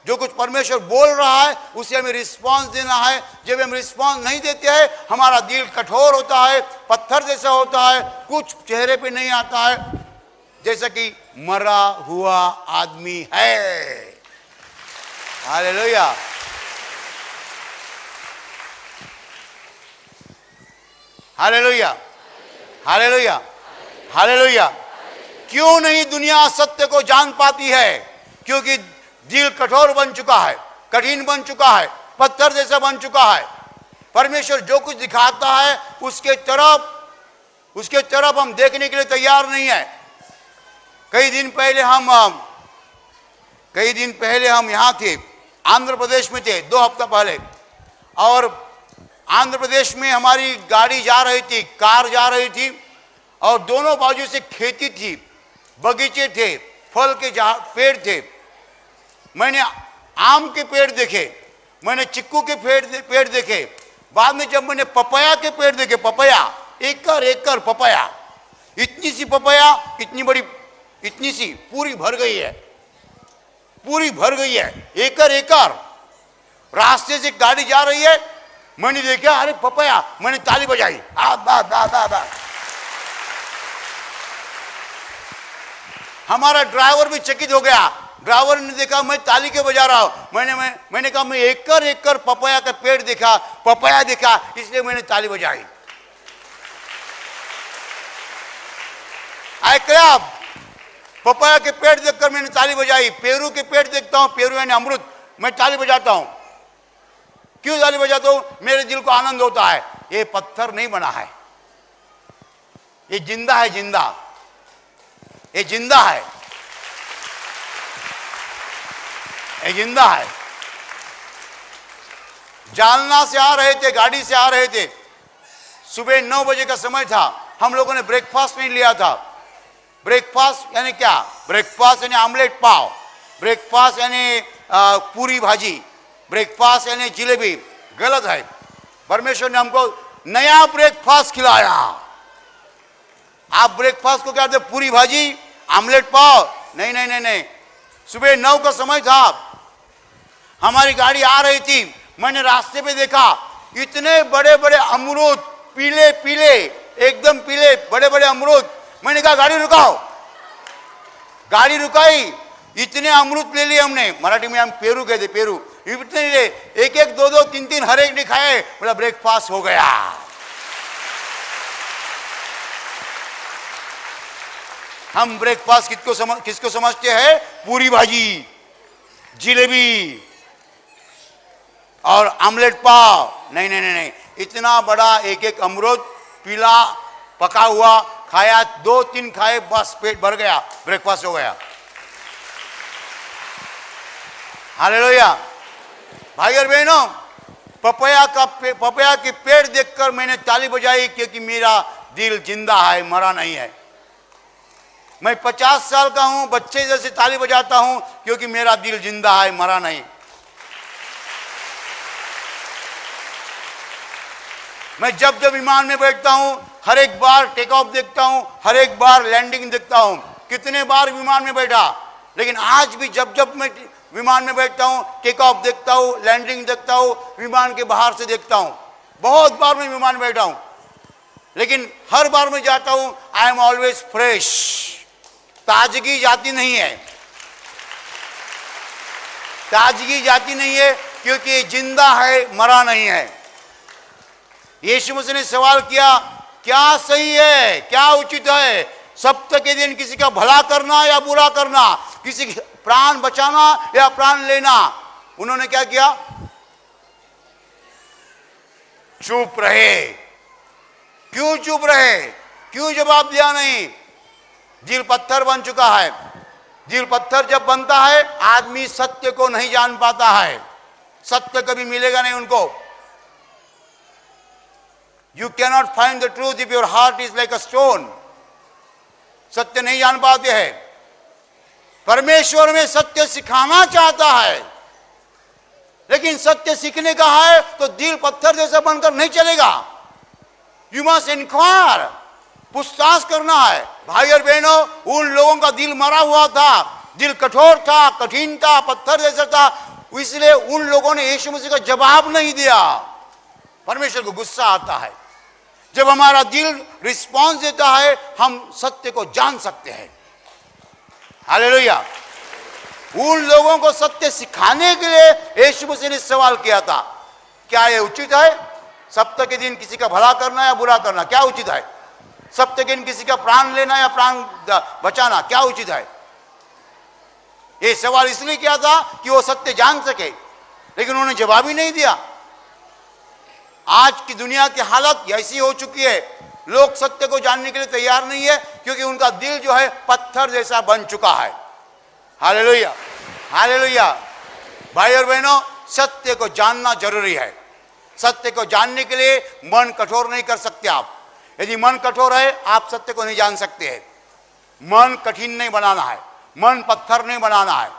जो कुछ परमेश्वर बोल रहा है, उसे हमें रिस्पांस देना है। जब हम रिस्पांस नहीं देते हैं, हमारा दिल कठोर होता है, पत्थर जैसा होता है, कुछ चेहरे पे नहीं आता है, जैसा कि मरा हुआ आदमी है। हालेलुया, हालेलुया, हालेलुया, हालेलुया। क्यों नहीं दुनिया सत्य को जान पाती है? क्योंकि दिल कठोर बन चुका है, कठिन बन चुका है, पत्थर जैसा बन चुका है। परमेश्वर जो कुछ दिखाता है उसके तरफ हम देखने के लिए तैयार नहीं है। कई दिन पहले हम यहाँ थे, आंध्र प्रदेश में थे, 2 हफ्ता पहले, और आंध्र प्रदेश में हमारी गाड़ी जा रही थी, कार जा रही थी, और दोनों बाजू से खेती थी, बगीचे थे, फल के पेड़ थे। मैंने आम के पेड़ देखे, मैंने चिक्कू के पेड़ देखे, बाद में जब मैंने पपाया के पेड़ देखे, पपाया एकड़ पपाया, इतनी सी पपाया, इतनी बड़ी, इतनी सी पूरी भर गई है, पूरी भर गई है, एकड़। रास्ते से गाड़ी जा रही है, मैंने देखा अरे पपाया, मैंने ताली बजाई, आ बा बा बा बा। हमारा ड्राइवर भी चकित हो गया। ड्राइवर ने देखा मैं ताली के बजा रहा हूं, मैंने कहा मैं एकड़ पपाया का पेड़ देखा, पपाया देखा, इसलिए मैंने ताली बजाई। आई क्लैप, पपाया के पेड़ देखकर मैंने ताली बजाई। पेरू के पेड़ देखता हूं, पेरू यानी अमृत, मैं ताली बजाता हूं। क्यों ताली बजाता हूं? मेरे दिल को आनंद होता है। ये पत्थर नहीं बना है, ये जिंदा है, जिंदा, ये जिंदा है, ये जिंदा है। जालना से आ रहे थे, गाड़ी से आ रहे थे, सुबह 9 बजे का समय था। हम लोगों ने ब्रेकफास्ट नहीं लिया था। ब्रेकफास्ट यानी क्या? ब्रेकफास्ट यानी आमलेट पाव, ब्रेकफास्ट यानी पूरी भाजी, ब्रेकफास्ट यानी जिलेबी। गलत है। परमेश्वर ने हमको नया ब्रेकफास्ट खिलाया। आप ब्रेकफास्ट को क्या कहते? पूरी भाजी, आमलेट पाव? नहीं नहीं नहीं नहीं। सुबह 9 का समय था, हमारी गाड़ी आ रही थी, मैंने रास्ते पे देखा इतने बड़े बड़े अमरूद, पीले पीले, एकदम पीले बड़े बड़े अमरूद। मैंने कहा गाड़ी रुकाओ, गाड़ी रुकाई, इतने अमरूद ले लिए हमने। मराठी में हम पेरू कहते, पेरू। इतने ले, एक एक, दो दो, तीन तीन, हर एक ने खाए। बोला ब्रेकफास्ट हो गया। हम ब्रेकफास्ट किसको समझते हैं? पूरी भाजी, जिलेबी और आमलेट पाव? नहीं नहीं नहीं नहीं। इतना बड़ा एक एक अमरूद पीला पका हुआ खाया, 2-3 खाए, बस पेट भर गया, ब्रेकफास्ट हो गया। हालेलुया। भाई और बहनों, पपाया के पेड़ देखकर मैंने ताली बजाई, क्योंकि मेरा दिल जिंदा है, मरा नहीं है। मैं 50 साल का हूं, बच्चे जैसे ताली बजाता हूं, क्योंकि मेरा दिल जिंदा है, मरा नहीं। मैं जब जब विमान में बैठता हूं, हर एक बार टेक ऑफ देखता हूं, हर एक बार लैंडिंग देखता हूं। कितने बार विमान में बैठा, लेकिन आज भी जब जब मैं विमान में बैठता हूं, टेक ऑफ देखता हूं, लैंडिंग देखता हूं, विमान के बाहर से देखता हूं। बहुत बार मैं विमान में बैठा हूं, लेकिन हर बार मैं जाता हूं, आई एम ऑलवेज फ्रेश। ताजगी जाती नहीं है, ताजगी जाती नहीं है, क्योंकि जिंदा है, मरा नहीं है। यीशु मसीह ने सवाल किया, क्या सही है, क्या उचित है, सप्ताह के दिन किसी का भला करना या बुरा करना, किसी का प्राण बचाना या प्राण लेना। उन्होंने क्या किया? चुप रहे। क्यों चुप रहे? क्यों जवाब दिया नहीं? दिल पत्थर बन चुका है। दिल पत्थर जब बनता है, आदमी सत्य को नहीं जान पाता है, सत्य कभी मिलेगा नहीं उनको। You cannot find the truth if your heart is like a stone. सत्य नहीं जान पाते हैं। परमेश्वर में सत्य सिखाना चाहता है, लेकिन सत्य सीखने का है तो दिल पत्थर जैसा बनकर नहीं चलेगा। यू मस्ट इंक्वायर, पूछताछ करना है। भाई और बहनों, उन लोगों का दिल मरा हुआ था, दिल कठोर था, कठिन था, पत्थर जैसा था, इसलिए उन लोगों ने यीशु मसीह का जवाब नहीं दिया। परमेश्वर को गुस्सा आता है जब हमारा दिल रिस्पॉन्स देता है, हम सत्य को जान सकते हैं। हालेलुया। उन लोगों को सत्य सिखाने के लिए यीशु मसीह ने सवाल किया था, क्या यह उचित है सप्ताह के दिन किसी का भला करना या बुरा करना? क्या उचित है? सप्ताह के दिन किसी का प्राण लेना या प्राण बचाना? क्या उचित है? यह सवाल इसलिए किया था कि वो सत्य जान सके, लेकिन उन्होंने जवाब ही नहीं दिया। आज की दुनिया की हालत ऐसी हो चुकी है, लोग सत्य को जानने के लिए तैयार नहीं है, क्योंकि उनका दिल जो है पत्थर जैसा बन चुका है। हालेलुया, हालेलुया। भाई और बहनों, सत्य को जानना जरूरी है। सत्य को जानने के लिए मन कठोर नहीं कर सकते आप। यदि मन कठोर है, आप सत्य को नहीं जान सकते हैं। मन कठिन नहीं बनाना है, मन पत्थर नहीं बनाना है।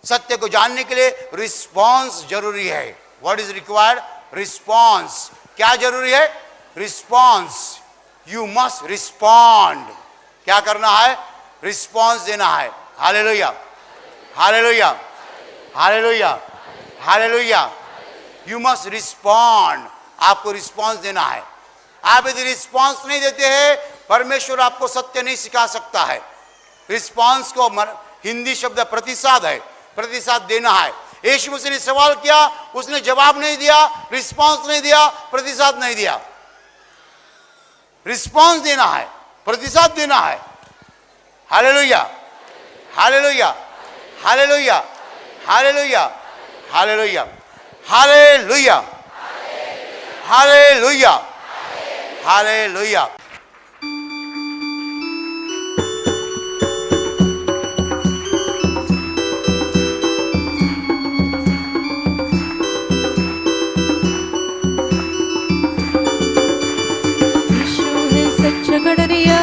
सत्य को जानने के लिए रिस्पॉन्स जरूरी है। What is required? रिस्पॉन्स। क्या जरूरी है? रिस्पॉन्स। You must respond. क्या करना है? रिस्पॉन्स देना है। हालेलुया, hallelujah, hallelujah, hallelujah. You must respond. आपको रिस्पॉन्स देना है। आप यदि रिस्पॉन्स नहीं देते हैं, परमेश्वर आपको सत्य नहीं सिखा सकता है। रिस्पॉन्स को हिंदी शब्द प्रतिसाद है, प्रतिसाद देना है। यीशु मसीह ने सवाल किया, उसने जवाब नहीं दिया, रिस्पॉन्स नहीं दिया, प्रतिसाद नहीं दिया। रिस्पॉन्स देना है, प्रतिसाद देना है। हालेलुया, hallelujah, hallelujah, hallelujah, hallelujah, hallelujah, hallelujah, हालेलुया। गडरिया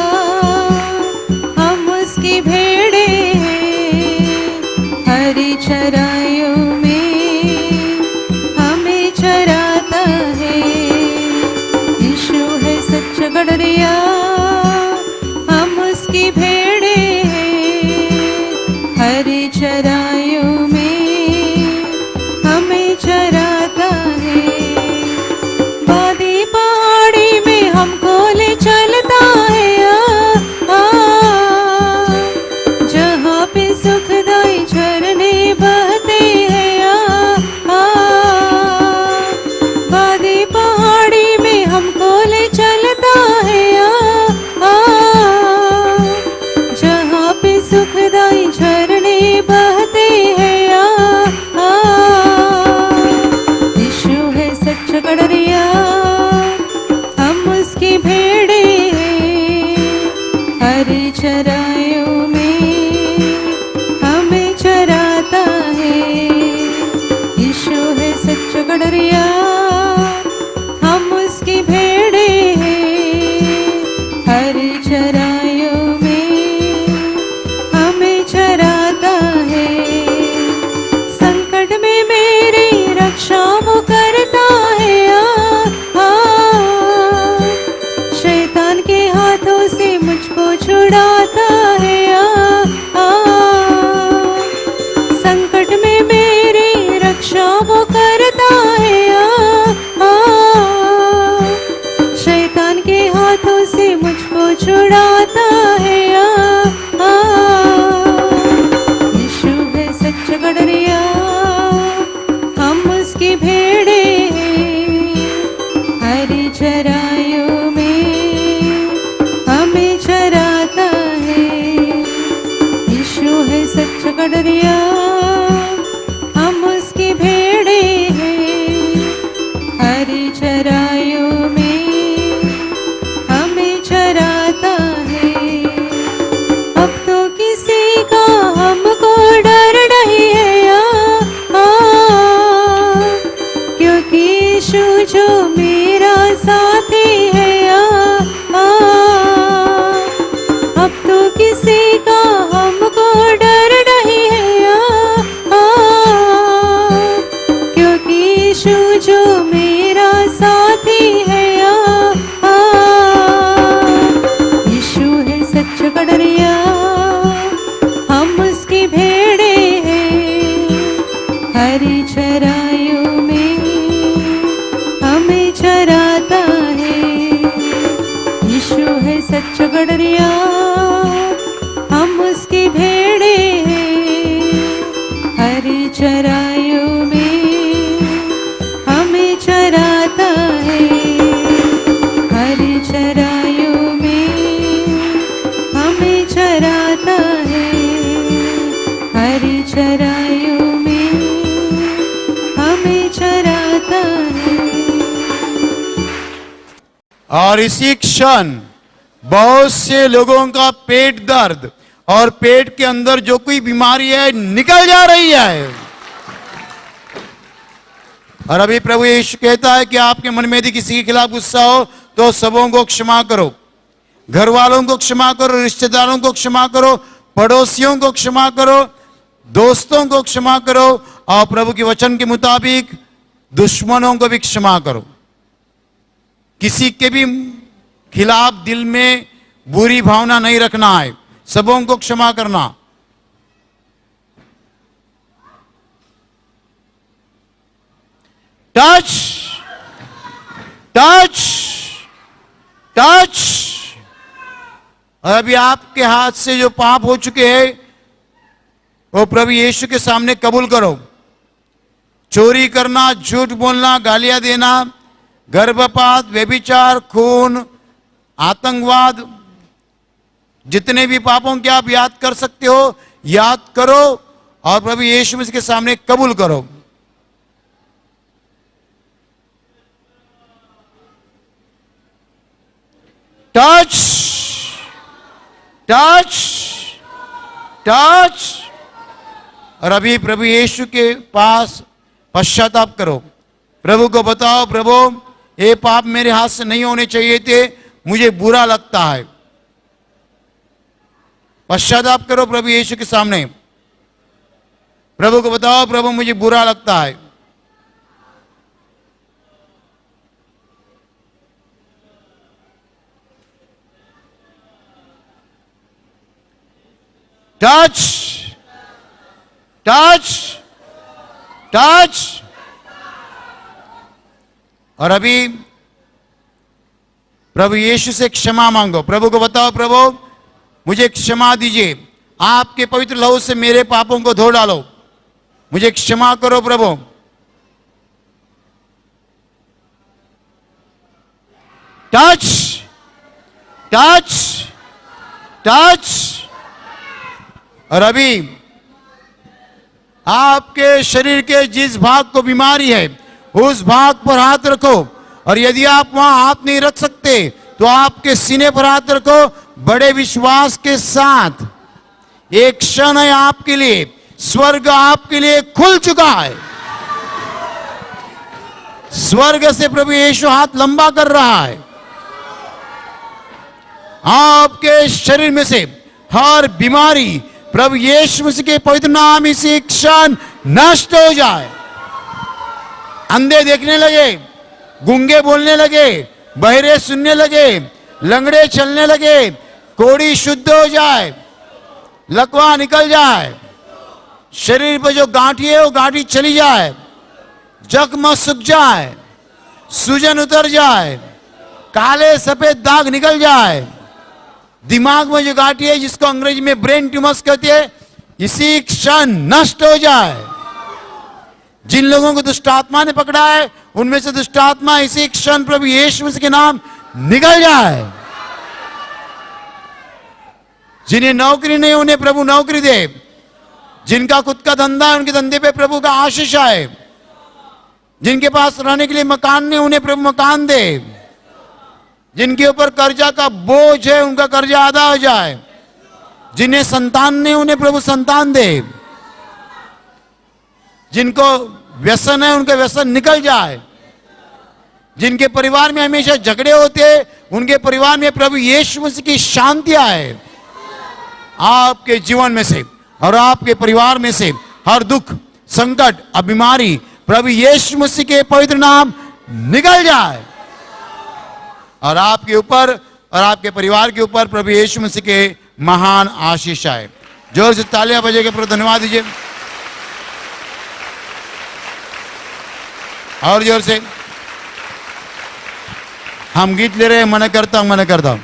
हम उसकी भेड़े हैं, हरी चराइयों में हमें चराता है। यीशु है सच्चा गडरिया, हम उसकी भेड़े हैं, हरी चराइयों में हमें चराता है। वादी पहाड़ी में हमको ले चलता है, जहाँ पे सुखदाई झरने बहते हैं। वादी पहाड़ी में हमको ले चलता है, जहाँ पे सुखदाई झरने बहते हैं। यीशु है सच्चा गडरिया, हम उसकी भेड़े हैं, हरी चराइयों में हमें चराता है। यीशु है सच्चा गडरिया, हम उसकी भेड़े हैं, हरी चराइयों में हमें चराता है। संकट में मेरी रक्षा वो करता है, शैतान के हाथों से मुझको छुड़ाता है। संकट में मेरी रक्षा वो करता है, शैतान के हाथों से मुझको छुड़ाता है। यीशु है सच्चा गडरिया, हम उसकी भेड़े हैं, हरी चराइयों में सच कड़रिया हम उसकी भेड़े हैं, हरी चराइयों में हमें चराता है। अब तो किसी का हमको डर नहीं है क्योंकि यीशु जो मेरा साथी है अब तो किसी का हमको डर नहीं है क्योंकि यीशु जो मेरा साथी है यीशु है सच कड़रिया हम उसकी भेड़े हैं, हरी चराइयों में हमें चराता है। यीशु है सच कड़रिया हम उसकी भेड़े हैं, हरी चराइयों में हमें चराता है। हरी चराइयों में हमें चराता है, हरी चराइयों में हमें चराता है। और इसी क्षण बहुत से लोगों का पेट दर्द और पेट के अंदर जो कोई बीमारी है निकल जा रही है। और अभी प्रभु यीशु कहता है कि आपके मन में यदि किसी के खिलाफ गुस्सा हो तो सबों को क्षमा करो, घर वालों को क्षमा करो, रिश्तेदारों को क्षमा करो, पड़ोसियों को क्षमा करो, दोस्तों को क्षमा करो, और प्रभु के वचन के मुताबिक दुश्मनों को भी क्षमा करो। किसी के भी खिलाफ दिल में बुरी भावना नहीं रखना है, सबों को क्षमा करना। Touch touch touch. और अभी आपके हाथ से जो पाप हो चुके हैं वो प्रभु यीशु के सामने कबूल करो। चोरी करना, झूठ बोलना, गालियां देना, गर्भपात, व्यभिचार, खून, आतंकवाद, जितने भी पापों के आप याद कर सकते हो याद करो और प्रभु यीशु मसीह के सामने कबूल करो। Touch touch touch. और अभी प्रभु यीशु के पास पश्चाताप करो, प्रभु को बताओ, प्रभु ये पाप मेरे हाथ से नहीं होने चाहिए थे, मुझे बुरा लगता है। पश्चाताप करो प्रभु यीशु के सामने, प्रभु को बताओ, प्रभु मुझे बुरा लगता है। Touch touch touch. और अभी प्रभु यीशु से क्षमा मांगो, प्रभु को बताओ, प्रभु मुझे क्षमा दीजिए, आपके पवित्र लहू से मेरे पापों को धो डालो, मुझे क्षमा करो प्रभु। Touch touch touch. और अभी आपके शरीर के जिस भाग को बीमारी है उस भाग पर हाथ रखो, और यदि आप वहां हाथ नहीं रख सकते तो आपके सीने पर हाथ रखो बड़े विश्वास के साथ। एक क्षण है आपके लिए, स्वर्ग आपके लिए खुल चुका है। स्वर्ग से प्रभु यीशु हाथ लंबा कर रहा है, आपके शरीर में से हर बीमारी प्रभु यीशु मसीह के पवित्र नाम इसी क्षण नष्ट हो जाए। अंधे देखने लगे, गूंगे बोलने लगे, बहरे सुनने लगे, लंगड़े चलने लगे, कोढ़ी शुद्ध हो जाए, लकवा निकल जाए, शरीर पर जो गांठी है वो गांठी चली जाए, जख्म सूख जाए, सूजन उतर जाए, काले सफेद दाग निकल जाए, दिमाग में जो गांठी है जिसको अंग्रेजी में ब्रेन ट्यूमर्स कहते हैं इसी क्षण नष्ट हो जाए। जिन लोगों को दुष्ट आत्मा ने पकड़ा है उनमें से दुष्ट आत्मा इसी क्षण प्रभु यीशु मसीह के नाम निकल जाए। जिन्हें नौकरी नहीं उन्हें प्रभु नौकरी दे, जिनका खुद का धंधा है उनके धंधे पे प्रभु का आशीष आए। जिनके पास रहने के लिए मकान नहीं उन्हें प्रभु मकान दे। जिनके ऊपर कर्जा का बोझ है उनका कर्जा आधा हो जाए। जिन्हें संतान नहीं उन्हें प्रभु संतान दे। जिनको व्यसन है उनके व्यसन निकल जाए। जिनके परिवार में हमेशा झगड़े होते हैं उनके परिवार में प्रभु यीशु मसीह की शांति आए। आपके जीवन में से और आपके परिवार में से हर दुख, संकट, बीमारी प्रभु यीशु मसीह के पवित्र नाम निकल जाए और आपके ऊपर और आपके परिवार के ऊपर प्रभु यीशु मसीह के महान आशीष आए। जोर से तालियां बजाकर प्रभु धन्यवाद दीजिए और जोर से हम गीत ले रहे हैं, मन करता हूं, मन करता हूं।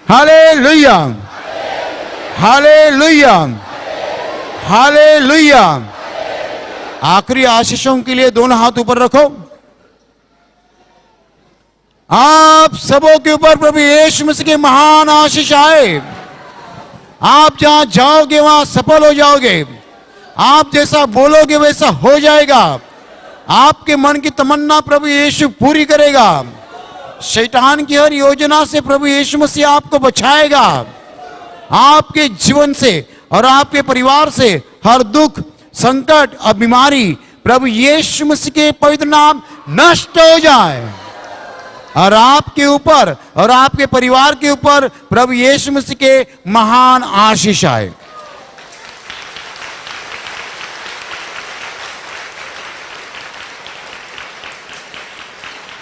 Hallelujah, hallelujah, hallelujah. आखिरी आशीषों के लिए दोनों हाथ ऊपर रखो। आप सबों के ऊपर प्रभु यीशु मसीह के महान आशीष आए। आप जहां जाओगे वहां सफल हो जाओगे। आप जैसा बोलोगे वैसा हो जाएगा। आपके मन की तमन्ना प्रभु यीशु पूरी करेगा। शैतान की हर योजना से प्रभु यीशु मसीह आपको बचाएगा। आपके जीवन से और आपके परिवार से हर दुख, संकट और बीमारी प्रभु यीशु मसीह के पवित्र नाम नष्ट हो जाए और आपके ऊपर और आपके परिवार के ऊपर प्रभु यीशु मसीह के महान आशीष आए।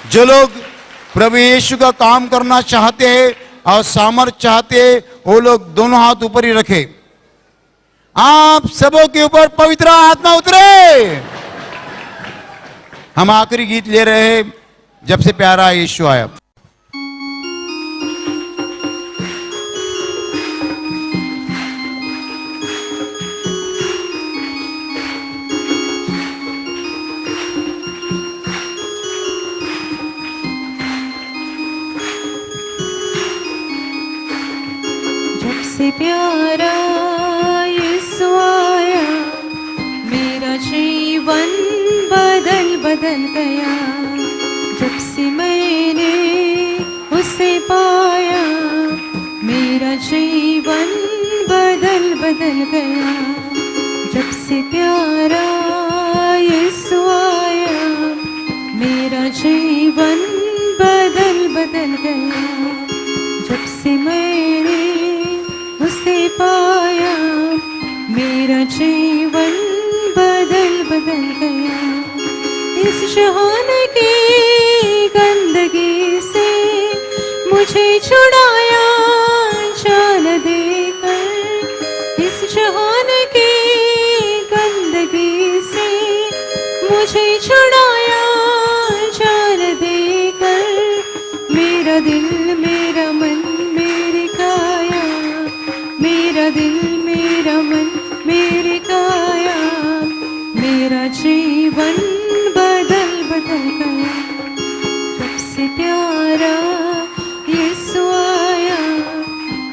जो लोग प्रभु यीशु का काम करना चाहते हैं और सामर्थ चाहते हैं वो लोग दोनों हाथ ऊपर ही रखे। आप सबों के ऊपर पवित्र आत्मा उतरे। हम आखिरी गीत ले रहे हैं, जब से प्यारा यीशु आया। से प्यारा यीशु आया, मेरा जीवन बदल गया। जब से मैंने उसे पाया, मेरा जीवन बदल गया। जब से प्यारा यीशु आया, मेरा जीवन बदल गया। जब से मैंने उसे पाया, मेरा जीवन बदल गया। इस जहान की गंदगी से मुझे छुड़ाया जान देकर। इस जहान की गंदगी से मुझे छुड़ाया जान देकर। मेरा दिल मेरा मन मेरी काया, मेरा दिल मेरा मन मेरी काया, मेरा जीवन बदल गया। जब से प्यारा यीशु आया,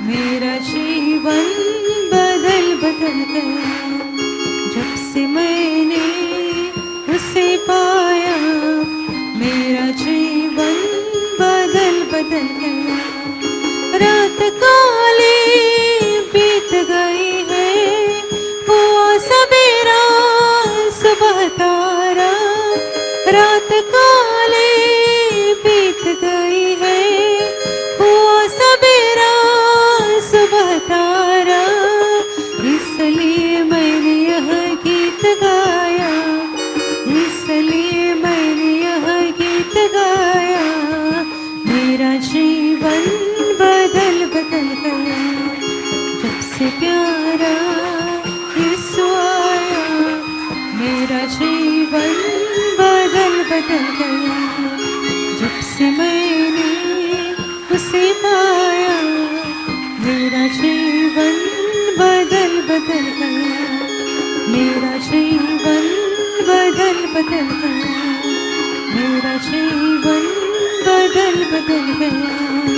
मेरा जीवन बदल गया। जब से मैंने उसे पाया, मेरा जीवन बदल गया। रात काले बीत गई है, हुआ सवेरा सुबह तारा। रात काले बीत गई है, हुआ सवेरा सुबह तारा। इसलिए मैंने यह गीत गाया, इसलिए मैंने यह गीत गाया। मेरा जीवन बदल गया। जब से प्यारा यीशु आया, मेरा जीवन बदल गया। जब से मैंने उसे पाया, मेरा जीवन बदल गया। मेरा जीवन बदल गया। मेरा जीवन बदल गया।